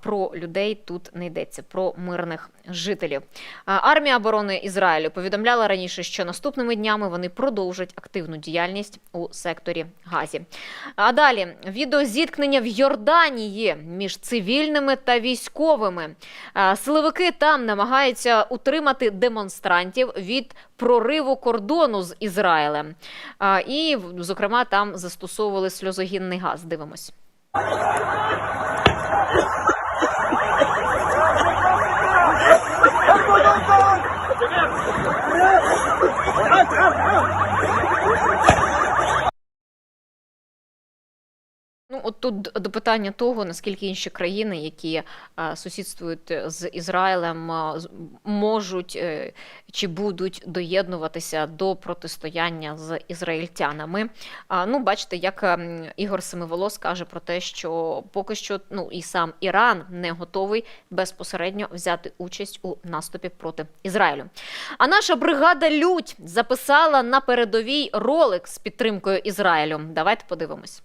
про людей тут не йдеться, про мирних жителів. Армія оборони Ізраїлю повідомляла раніше, що наступними днями вони продовжать активну діяльність у секторі Газі. А далі, відеозіткнення в Йорданії між цивільними та військовими. Силовики там намагаються утримати демонстрантів від прориву кордону з Ізраїлем. І, зокрема, там застосовували сльозогінний газ. Дивимось. Ну, от тут до питання того, наскільки інші країни, які сусідствують з Ізраїлем, можуть чи будуть доєднуватися до протистояння з ізраїльтянами. Ну, бачите, як Ігор Семиволос каже про те, що поки що і сам Іран не готовий безпосередньо взяти участь у наступі проти Ізраїлю. А наша бригада «Людь» записала на передовій ролик з підтримкою Ізраїлю. Давайте подивимось.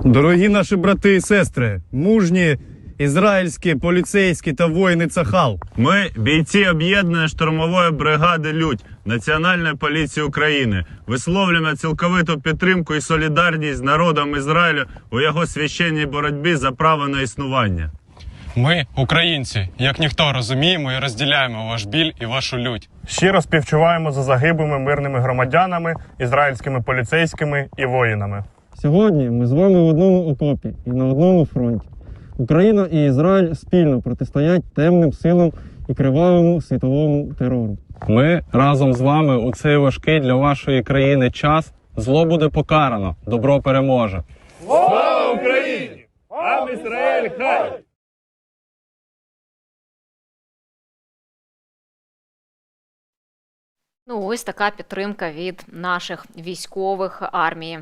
Дорогі наші брати і сестри, мужні ізраїльські поліцейські та воїни Цахал. Ми бійці об'єднаної штурмової бригади «Людь» Національної поліції України. Висловлюємо цілковиту підтримку і солідарність з народом Ізраїлю у його священній боротьбі за право на існування. Ми, українці, як ніхто розуміємо і розділяємо ваш біль і вашу лють. Щиро співчуваємо за загиблими мирними громадянами, ізраїльськими поліцейськими і воїнами. Сьогодні ми з вами в одному окопі і на одному фронті. Україна і Ізраїль спільно протистоять темним силам і кривавому світовому терору. Ми разом з вами у цей важкий для вашої країни час. Зло буде покарано, добро переможе. Слава Україні! Ам Ізраїль хай! Ну, ось така підтримка від наших військових армії,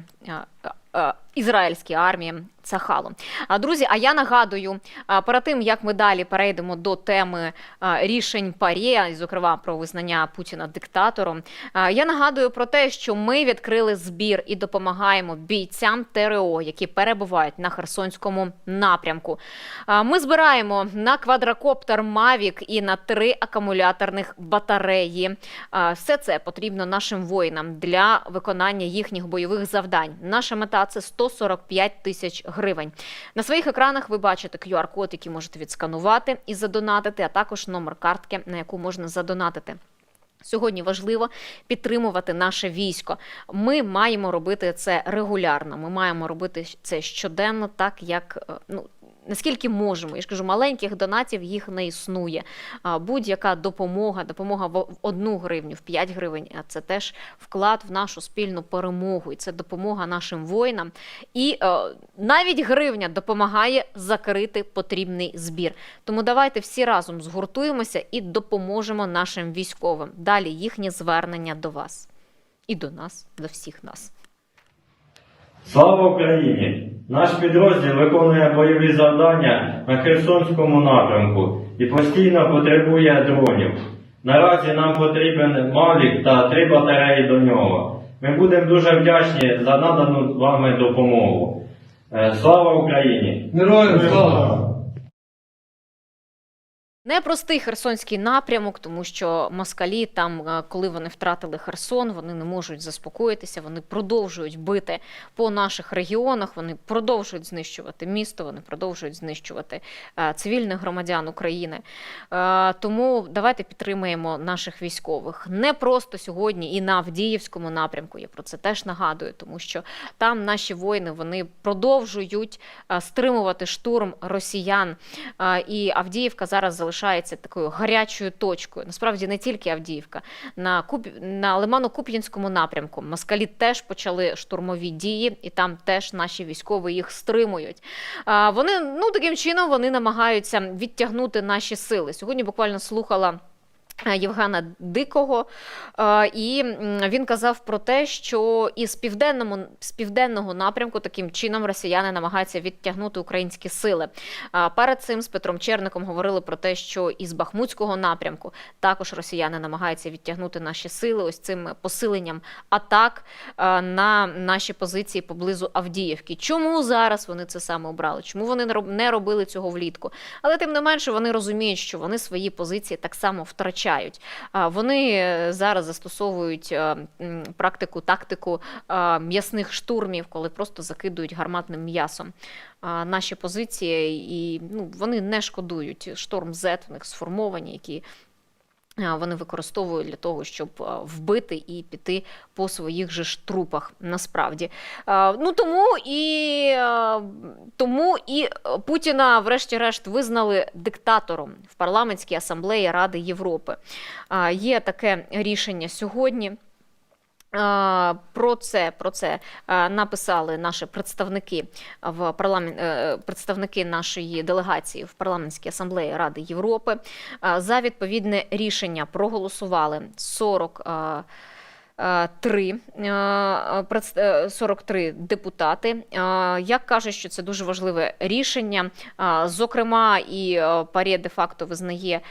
ізраїльській армії Цахалу. Друзі, а я нагадую, перед тим, як ми далі перейдемо до теми рішень ПАРЄ, і, зокрема, про визнання Путіна диктатором, я нагадую про те, що ми відкрили збір і допомагаємо бійцям ТРО, які перебувають на Херсонському напрямку. Ми збираємо на квадрокоптер Mavic і на 3 акумуляторних батареї. Все це потрібно нашим воїнам для виконання їхніх бойових завдань. Наша мета – це 145 тисяч гривень. На своїх екранах ви бачите QR-код, який можете відсканувати і задонатити, а також номер картки, на яку можна задонатити. Сьогодні важливо підтримувати наше військо. Ми маємо робити це регулярно, ми маємо робити це щоденно, так як, наскільки можемо. Я ж кажу, маленьких донатів їх не існує. Будь-яка допомога в 1 гривню, в 5 гривень, це теж вклад в нашу спільну перемогу. І це допомога нашим воїнам. І навіть гривня допомагає закрити потрібний збір. Тому давайте всі разом згуртуємося і допоможемо нашим військовим. Далі їхнє звернення до вас. І до нас, до всіх нас. Слава Україні! Наш підрозділ виконує бойові завдання на Херсонському напрямку і постійно потребує дронів. Наразі нам потрібен Мавік та 3 батареї до нього. Ми будемо дуже вдячні за надану вами допомогу. Слава Україні! Героям слава! Непростий херсонський напрямок, тому що москалі там, коли вони втратили Херсон, вони не можуть заспокоїтися, вони продовжують бити по наших регіонах, вони продовжують знищувати місто, вони продовжують знищувати цивільних громадян України. Тому давайте підтримаємо наших військових. Не просто сьогодні і на Авдіївському напрямку, я про це теж нагадую, тому що там наші воїни, вони продовжують стримувати штурм росіян. І Авдіївка зараз залишається такою гарячою точкою. Насправді не тільки Авдіївка. На Лимано-Куп'янському напрямку москалі теж почали штурмові дії, і там теж наші військові їх стримують. Вони, таким чином, вони намагаються відтягнути наші сили. Сьогодні буквально слухала Євгена Дикого, і він казав про те, що із південного напрямку таким чином росіяни намагаються відтягнути українські сили. Перед цим з Петром Черником говорили про те, що із Бахмутського напрямку також росіяни намагаються відтягнути наші сили ось цим посиленням атак на наші позиції поблизу Авдіївки. Чому зараз вони це саме обрали? Чому вони не робили цього влітку? Але тим не менше вони розуміють, що вони свої позиції так само втрачають. Вони зараз застосовують тактику м'ясних штурмів, коли просто закидують гарматним м'ясом наші позиції, і вони не шкодують. Шторм Z у них сформовані, які вони використовують для того, щоб вбити і піти по своїх же ж трупах, насправді. Тому і Путіна, врешті-решт, визнали диктатором в Парламентській асамблеї Ради Європи. Є таке рішення сьогодні. Про це написали наші представники представники нашої делегації в Парламентській асамблеї Ради Європи. За відповідне рішення проголосували 43 депутати. Як кажуть, що це дуже важливе рішення. Зокрема, і ПАРЄ де-факто визнає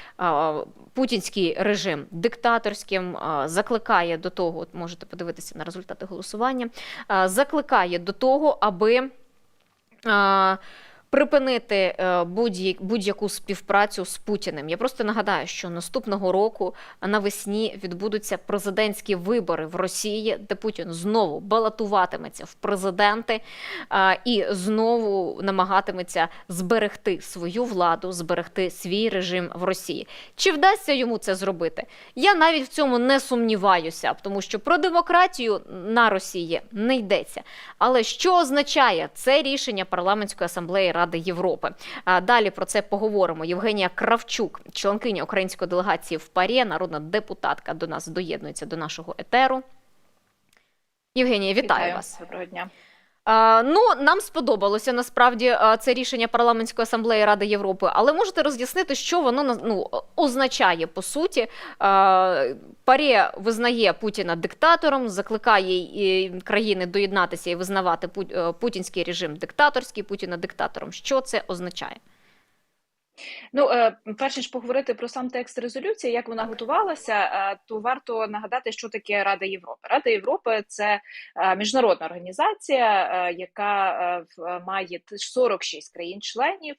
путінський режим диктаторським, закликає до того, от можете подивитися на результати голосування, закликає до того, аби припинити будь-яку співпрацю з Путіним. Я просто нагадаю, що наступного року навесні відбудуться президентські вибори в Росії, де Путін знову балотуватиметься в президенти і знову намагатиметься зберегти свою владу, зберегти свій режим в Росії. Чи вдасться йому це зробити? Я навіть в цьому не сумніваюся, тому що про демократію на Росії не йдеться. Але що означає це рішення Парламентської асамблеї Ради Європи? Далі про це поговоримо. Євгенія Кравчук, членкиня української делегації в ПАРЄ, народна депутатка, до нас доєднується до нашого етеру. Євгенія, вітаю вас. Доброго дня. Нам сподобалося, насправді, це рішення Парламентської асамблеї Ради Європи, але можете роз'яснити, що воно означає, по суті. ПАРЄ визнає Путіна диктатором, закликає країни доєднатися і визнавати путінський режим диктаторський, Путіна диктатором. Що це означає? Перш ніж поговорити про сам текст резолюції, як вона готувалася, то варто нагадати, що таке Рада Європи. Рада Європи – це міжнародна організація, яка має 46 країн-членів,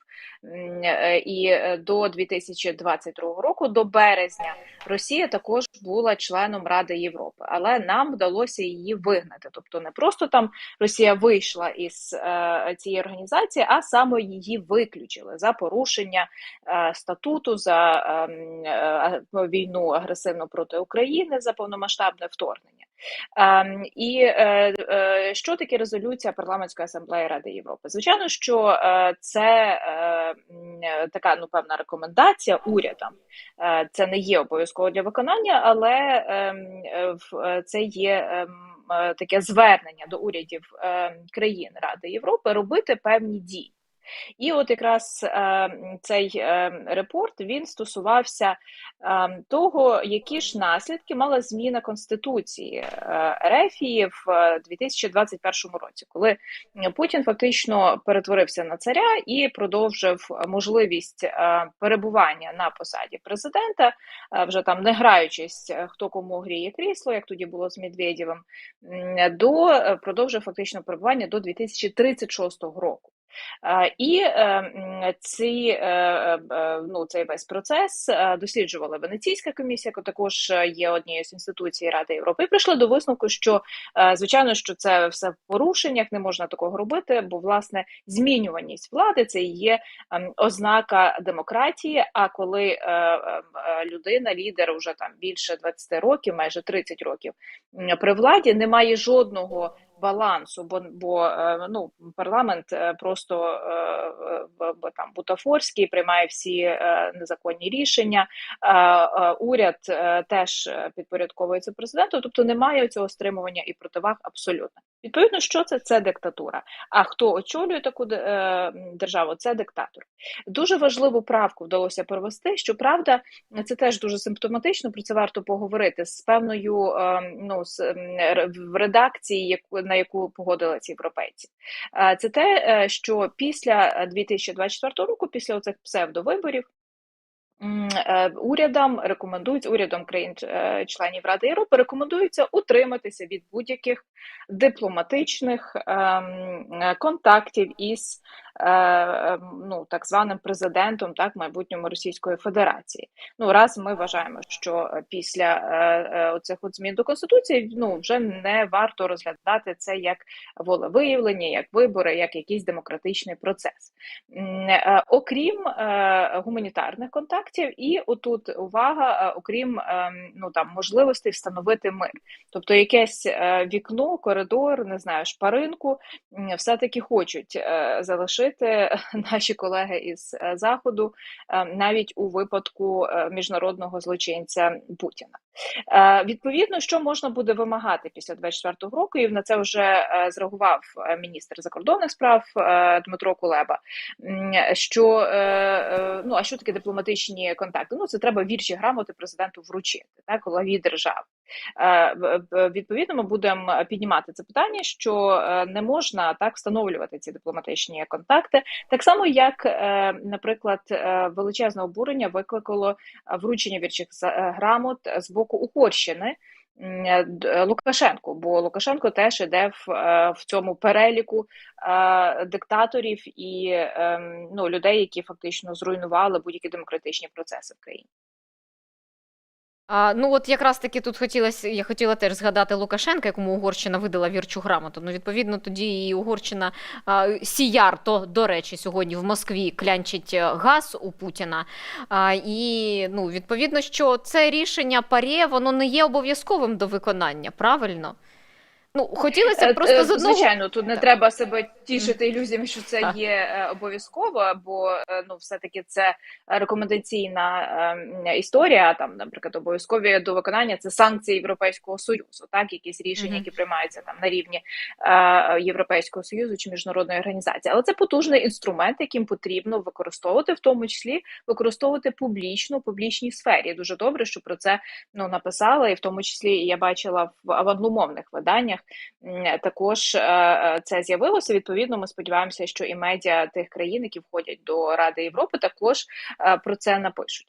і до 2022 року, до березня, Росія також була членом Ради Європи, але нам вдалося її вигнати. Тобто не просто там Росія вийшла із цієї організації, а саме її виключили за порушення статуту, за війну агресивну проти України, за повномасштабне вторгнення. І що таке резолюція Парламентської асамблеї Ради Європи? Звичайно, що це така, певна рекомендація урядам. Це не є обов'язково для виконання, але це є таке звернення до урядів країн Ради Європи робити певні дії. І от якраз цей репорт, він стосувався того, які ж наслідки мала зміна Конституції Ерефії в 2021 році, коли Путін фактично перетворився на царя і продовжив можливість перебування на посаді президента, вже там не граючись, хто кому гріє крісло, як тоді було з Медведєвим, продовжив фактично перебування до 2036 року. І цей весь процес досліджувала Венеційська комісія, яка також є однією з інституцій Ради Європи, і прийшли до висновку, що, звичайно, що це все в порушеннях, не можна такого робити, бо, власне, змінюваність влади – це і є ознака демократії, а коли людина, лідер уже там більше 20 років, майже 30 років при владі, немає жодного балансу, бо парламент просто там бутафорський, приймає всі незаконні рішення, уряд теж підпорядковується президенту, тобто немає цього стримування і противаг абсолютно. Відповідно, що це? Це диктатура. А хто очолює таку державу? Це диктатор. Дуже важливу правку вдалося провести, щоправда, це теж дуже симптоматично, про це варто поговорити, з певною в редакції, на яку погодились європейці. Це те, що після 2024 року, після оцих псевдовиборів, урядам країн-членів Ради Європи рекомендується утриматися від будь-яких дипломатичних контактів із так званим президентом, майбутньому Російської Федерації. Раз ми вважаємо, що після оцих змін до Конституції вже не варто розглядати це як волевиявлення, як вибори, як якийсь демократичний процес. Окрім гуманітарних контактів, і отут увага, окрім можливостей встановити мир. Тобто якесь вікно, коридор, не знаю, шпаринку все-таки хочуть залишити наші колеги із Заходу, навіть у випадку міжнародного злочинця Путіна. Відповідно, що можна буде вимагати після 2024 року, і на це вже зреагував міністр закордонних справ Дмитро Кулеба, що, а що таке дипломатичні контакти? Це треба вірші грамоти президенту вручити, главі держави. Відповідно, ми будемо піднімати це питання, що не можна так встановлювати ці дипломатичні контакти. Так само, як, наприклад, величезне обурення викликало вручення вірчих грамот з боку Угорщини Лукашенку, бо Лукашенко теж іде в цьому переліку диктаторів і людей, які фактично зруйнували будь-які демократичні процеси в країні. Якраз таки тут я хотіла теж згадати Лукашенка, якому Угорщина видала вірчу грамоту. Відповідно, тоді і Угорщина Сіярто, до речі, сьогодні в Москві клянчить газ у Путіна. І, відповідно, що це рішення ПАРЄ, воно не є обов'язковим до виконання, правильно? Хотілося просто з одного... Звичайно, тут не треба себе тішити ілюзіями, що це є обов'язково, бо все-таки це рекомендаційна історія, там, наприклад, обов'язкові до виконання це санкції Європейського Союзу, якісь рішення, які приймаються там на рівні Європейського Союзу чи міжнародної організації. Але це потужний інструмент, яким потрібно використовувати, в тому числі використовувати публічній сфері. Дуже добре, що про це написали, і в тому числі я бачила в англомовних виданнях також це з'явилося. Відповідно, ми сподіваємося, що і медіа тих країн, які входять до Ради Європи, також про це напишуть.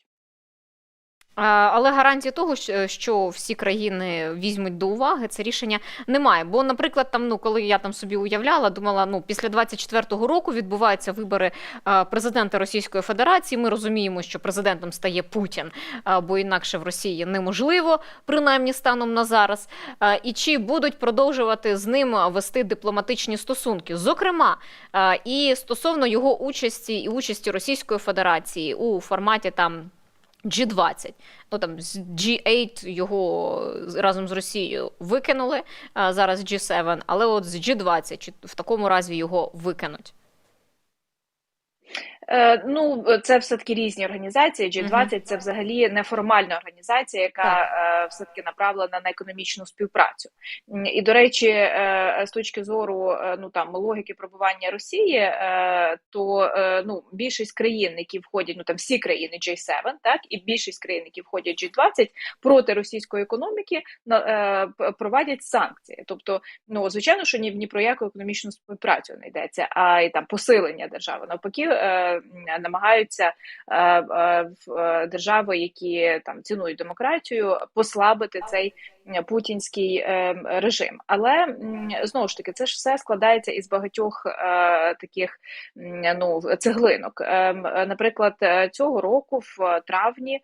Але гарантії того, що всі країни візьмуть до уваги, це рішення немає. Бо, наприклад, коли я собі уявляла, думала, після 24-го року відбуваються вибори президента Російської Федерації. Ми розуміємо, що президентом стає Путін, бо інакше в Росії неможливо, принаймні станом на зараз. І чи будуть продовжувати з ним вести дипломатичні стосунки? Зокрема, і стосовно його участі і участі Російської Федерації у форматі G20. З G8 його разом з Росією викинули, зараз G7, але з G20 в такому разі його викинуть? Ну, це все-таки різні організації. G20 – це взагалі неформальна організація, яка все-таки направлена на економічну співпрацю. І, до речі, з точки зору логіки пробування Росії, то більшість країн, які входять, всі країни G7, так, і більшість країн, які входять G20, проти російської економіки проводять санкції. Тобто, звичайно, що ні про яку економічну співпрацю не йдеться, а й там посилення держави. Навпаки, намагаються держави, які там цінують демократію, послабити цей путінський режим. Але знову ж таки, це ж все складається із багатьох таких цеглинок. Наприклад, цього року в травні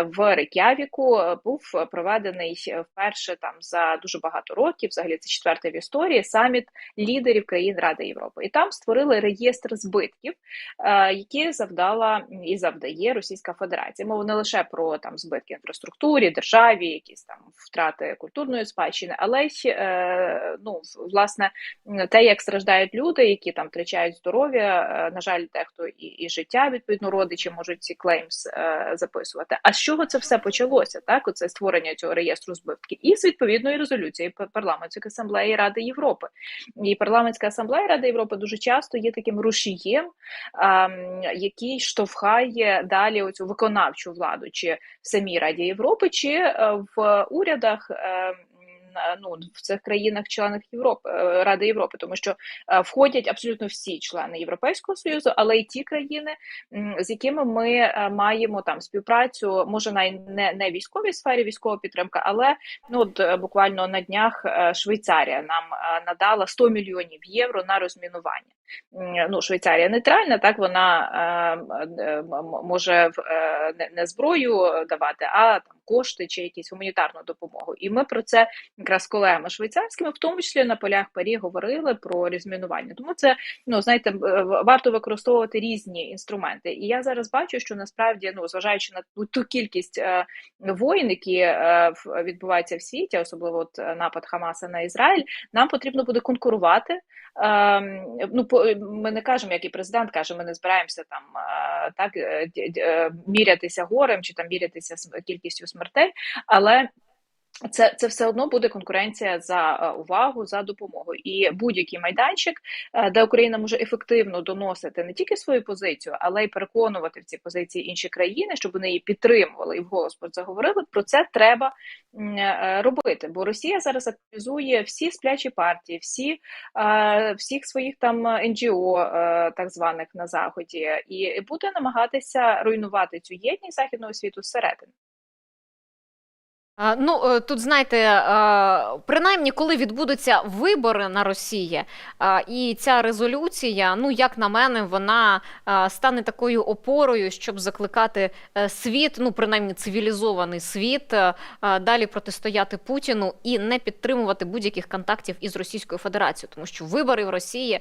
в Рейк'явіку був проведений вперше там за дуже багато років, взагалі це четвертий в історії, саміт лідерів країн Ради Європи. І там створили реєстр збитків, які завдала і завдає Російська Федерація. Мова не лише про там збитки інфраструктурі, державі, якісь там втрати культурної спадщини, але й власне те, як страждають люди, які там втрачають здоров'я, на жаль, дехто і життя, відповідно, родичі можуть ці клеймс записувати. А з чого це все почалося? Так, оце створення цього реєстру збитків і з відповідної резолюції Парламентської асамблеї Ради Європи. І Парламентська асамблея Ради Європи дуже часто є таким рушієм, який штовхає далі оцю виконавчу владу, чи в самій Раді Європи, чи в урядах в цих країнах-членах Ради Європи, тому що входять абсолютно всі члени Європейського Союзу, але й ті країни, з якими ми маємо там співпрацю, може не військовій сфері, військова підтримка, але буквально на днях Швейцарія нам надала 100 мільйонів євро на розмінування. Швейцарія нейтральна, так, вона може не зброю давати, а там кошти чи якісь гуманітарну допомогу. І ми про це якраз з колегами швейцарськими, в тому числі на полях Парі, говорили про розмінування. Тому це, знаєте, варто використовувати різні інструменти. І я зараз бачу, що насправді, зважаючи на ту кількість воєн, які відбуваються в світі, особливо от напад Хамаса на Ізраїль, нам потрібно буде конкурувати. Ми не кажемо, як і президент каже, ми не збираємося там мірятися горем чи там мірятися з кількістю смертей, але це все одно буде конкуренція за увагу, за допомогу. І будь-який майданчик, де Україна може ефективно доносити не тільки свою позицію, але й переконувати в ці позиції інші країни, щоб вони її підтримували і вголос про це говорили, про це треба робити. Бо Росія зараз активізує всі сплячі партії, всіх своїх там НГО, так званих на Заході, і буде намагатися руйнувати цю єдність західного світу зсередини. Тут, знаєте, принаймні, коли відбудуться вибори на Росії, і ця резолюція, як на мене, вона стане такою опорою, щоб закликати світ, принаймні цивілізований світ, далі протистояти Путіну і не підтримувати будь-яких контактів із Російською Федерацією. Тому що вибори в Росії,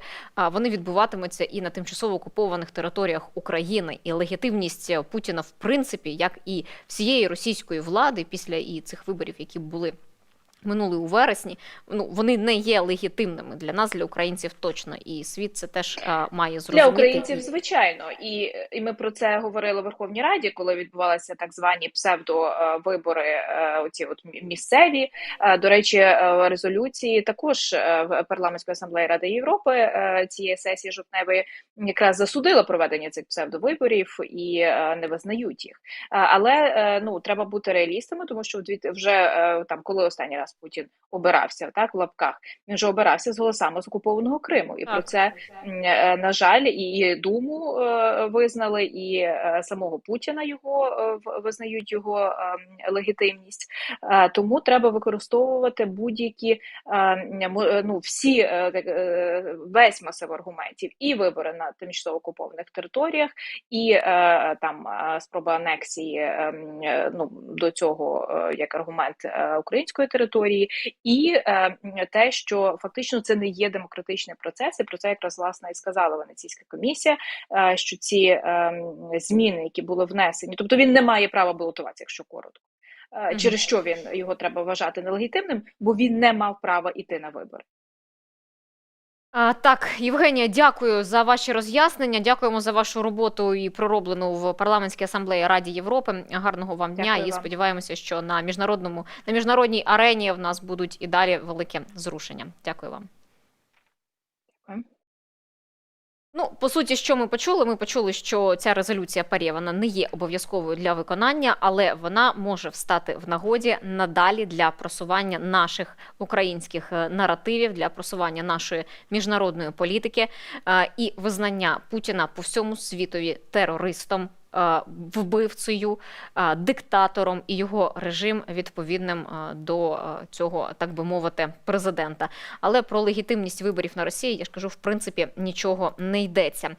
вони відбуватимуться і на тимчасово окупованих територіях України. І легітимність Путіна, в принципі, як і всієї російської влади після і цих виборів, які були минули у вересні, вони не є легітимними для нас, для українців точно, і світ це теж має зрозуміти. Для українців, звичайно, і ми про це говорили в Верховній Раді, коли відбувалися так звані псевдовибори, оці от місцеві. До речі, резолюції також в Парламентської асамблеї Ради Європи цієї сесії жовтневої якраз засудила проведення цих псевдовиборів і не визнають їх. Але треба бути реалістами, тому що вже там, коли останній раз Путін обирався, так, в лапках, він же обирався з голосами з окупованого Криму. І про це, на жаль, і Думу визнали, і самого Путіна визнають його легітимність. Тому треба використовувати будь-які, весь масив аргументів. І вибори на тимчасово окупованих територіях, і там спроба анексії до цього як аргумент української території, і те, що фактично це не є демократичний процес, і про це якраз власне і сказала Венеційська комісія, що ці зміни, які були внесені, тобто він не має права балотуватися, якщо коротко. Через що його треба вважати нелегітимним, бо він не мав права йти на вибори. Так, Євгенія, дякую за ваші роз'яснення. Дякуємо за вашу роботу і пророблену в парламентській асамблеї Раді Європи. Гарного вам дня. Дякую І вам. сподіваємося, що на міжнародній арені в нас будуть і далі велике зрушення. Дякую вам. Дякую. Ну, по суті, що ми почули? Ми почули, що ця резолюція ПАРЄ, вона не є обов'язковою для виконання, але вона може встати в нагоді надалі для просування наших українських наративів, для просування нашої міжнародної політики і визнання Путіна по всьому світові терористом, вбивцею, диктатором і його режим відповідним до цього, так би мовити, президента. Але про легітимність виборів на Росії, я ж кажу, в принципі, нічого не йдеться.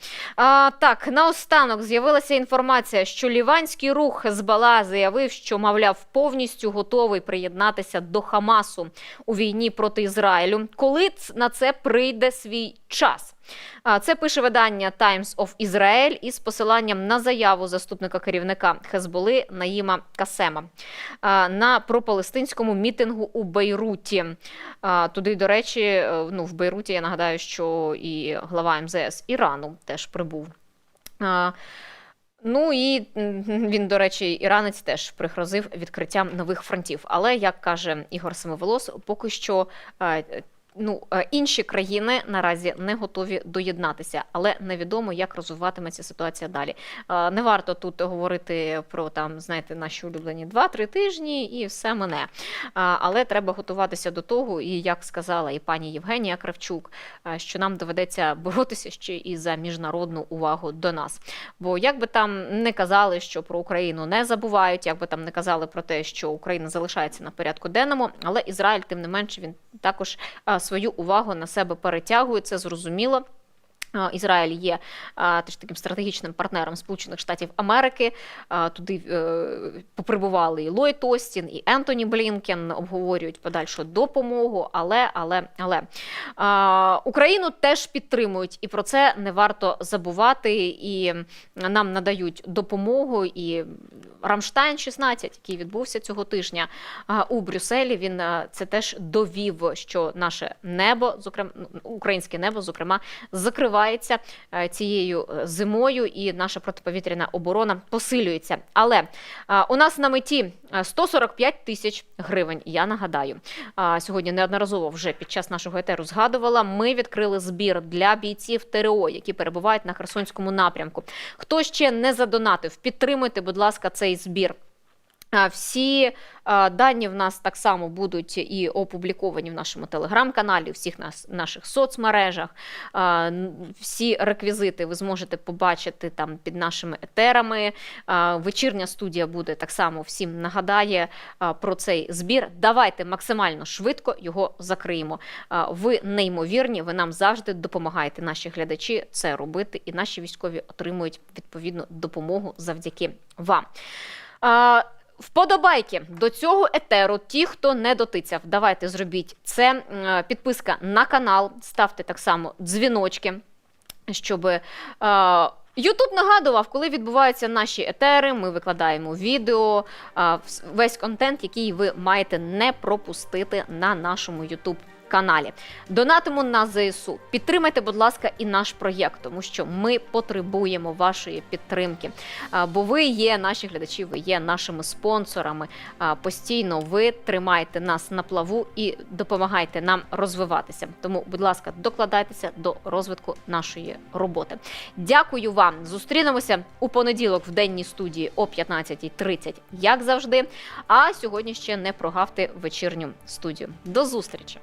Так, наостанок з'явилася інформація, що ліванський рух Хезбола заявив, що, мовляв, повністю готовий приєднатися до Хамасу у війні проти Ізраїлю. Коли на це прийде свій час? Це пише видання Times of Israel із посиланням на заяву заступника керівника Хезболи Наїма Касема на пропалестинському мітингу у Бейруті. Туди, до речі, в Бейруті, я нагадаю, що і глава МЗС Ірану теж прибув. Ну і він, до речі, іранець теж пригрозив відкриттям нових фронтів. Але, як каже Ігор Семиволос, поки що інші країни наразі не готові доєднатися, але невідомо, як розвиватиметься ситуація далі. Не варто тут говорити про, знаєте, наші улюблені 2-3 тижні і все мине. Але треба готуватися до того, і як сказала і пані Євгенія Кравчук, що нам доведеться боротися ще і за міжнародну увагу до нас. Бо як би там не казали, що про Україну не забувають, як би там не казали про те, що Україна залишається на порядку денному, але Ізраїль, тим не менше, він також свою увагу на себе перетягує, це зрозуміло. Ізраїль є теж таким стратегічним партнером Сполучених Штатів Америки. Туди поприбували і Ллойд Остін, і Ентоні Блінкен, обговорюють подальшу допомогу, але Україну теж підтримують, і про це не варто забувати, і нам надають допомогу, і Рамштайн-16, який відбувся цього тижня у Брюсселі, він це теж довів, що наше небо, зокрема, українське небо, зокрема, закривається цією зимою, і наша протиповітряна оборона посилюється. Але у нас на меті 145 тисяч гривень, я нагадаю. Сьогодні неодноразово вже під час нашого етеру згадувала, ми відкрили збір для бійців ТРО, які перебувають на Херсонському напрямку. Хто ще не задонатив, підтримуйте, будь ласка, цей збір. Всі дані в нас так само будуть і опубліковані в нашому телеграм-каналі, у всіх наших соцмережах. Всі реквізити ви зможете побачити там під нашими етерами. Вечірня студія буде так само всім нагадає про цей збір. Давайте максимально швидко його закриємо. Ви неймовірні, ви нам завжди допомагаєте, наші глядачі, це робити, і наші військові отримують відповідну допомогу завдяки вам. Вподобайки до цього етеру, ті, хто не дотицяв, давайте зробіть це. Підписка на канал, ставте так само дзвіночки, щоб YouTube нагадував, коли відбуваються наші етери, ми викладаємо відео, весь контент, який ви маєте не пропустити на нашому YouTube каналі. Донатимо на ЗСУ. Підтримайте, будь ласка, і наш проєкт, тому що ми потребуємо вашої підтримки. Бо ви є, наші глядачі, ви є нашими спонсорами. Постійно ви тримаєте нас на плаву і допомагаєте нам розвиватися. Тому, будь ласка, докладайтеся до розвитку нашої роботи. Дякую вам. Зустрінемося у понеділок в денній студії о 15:30, як завжди. А сьогодні ще не прогавте вечірню студію. До зустрічі!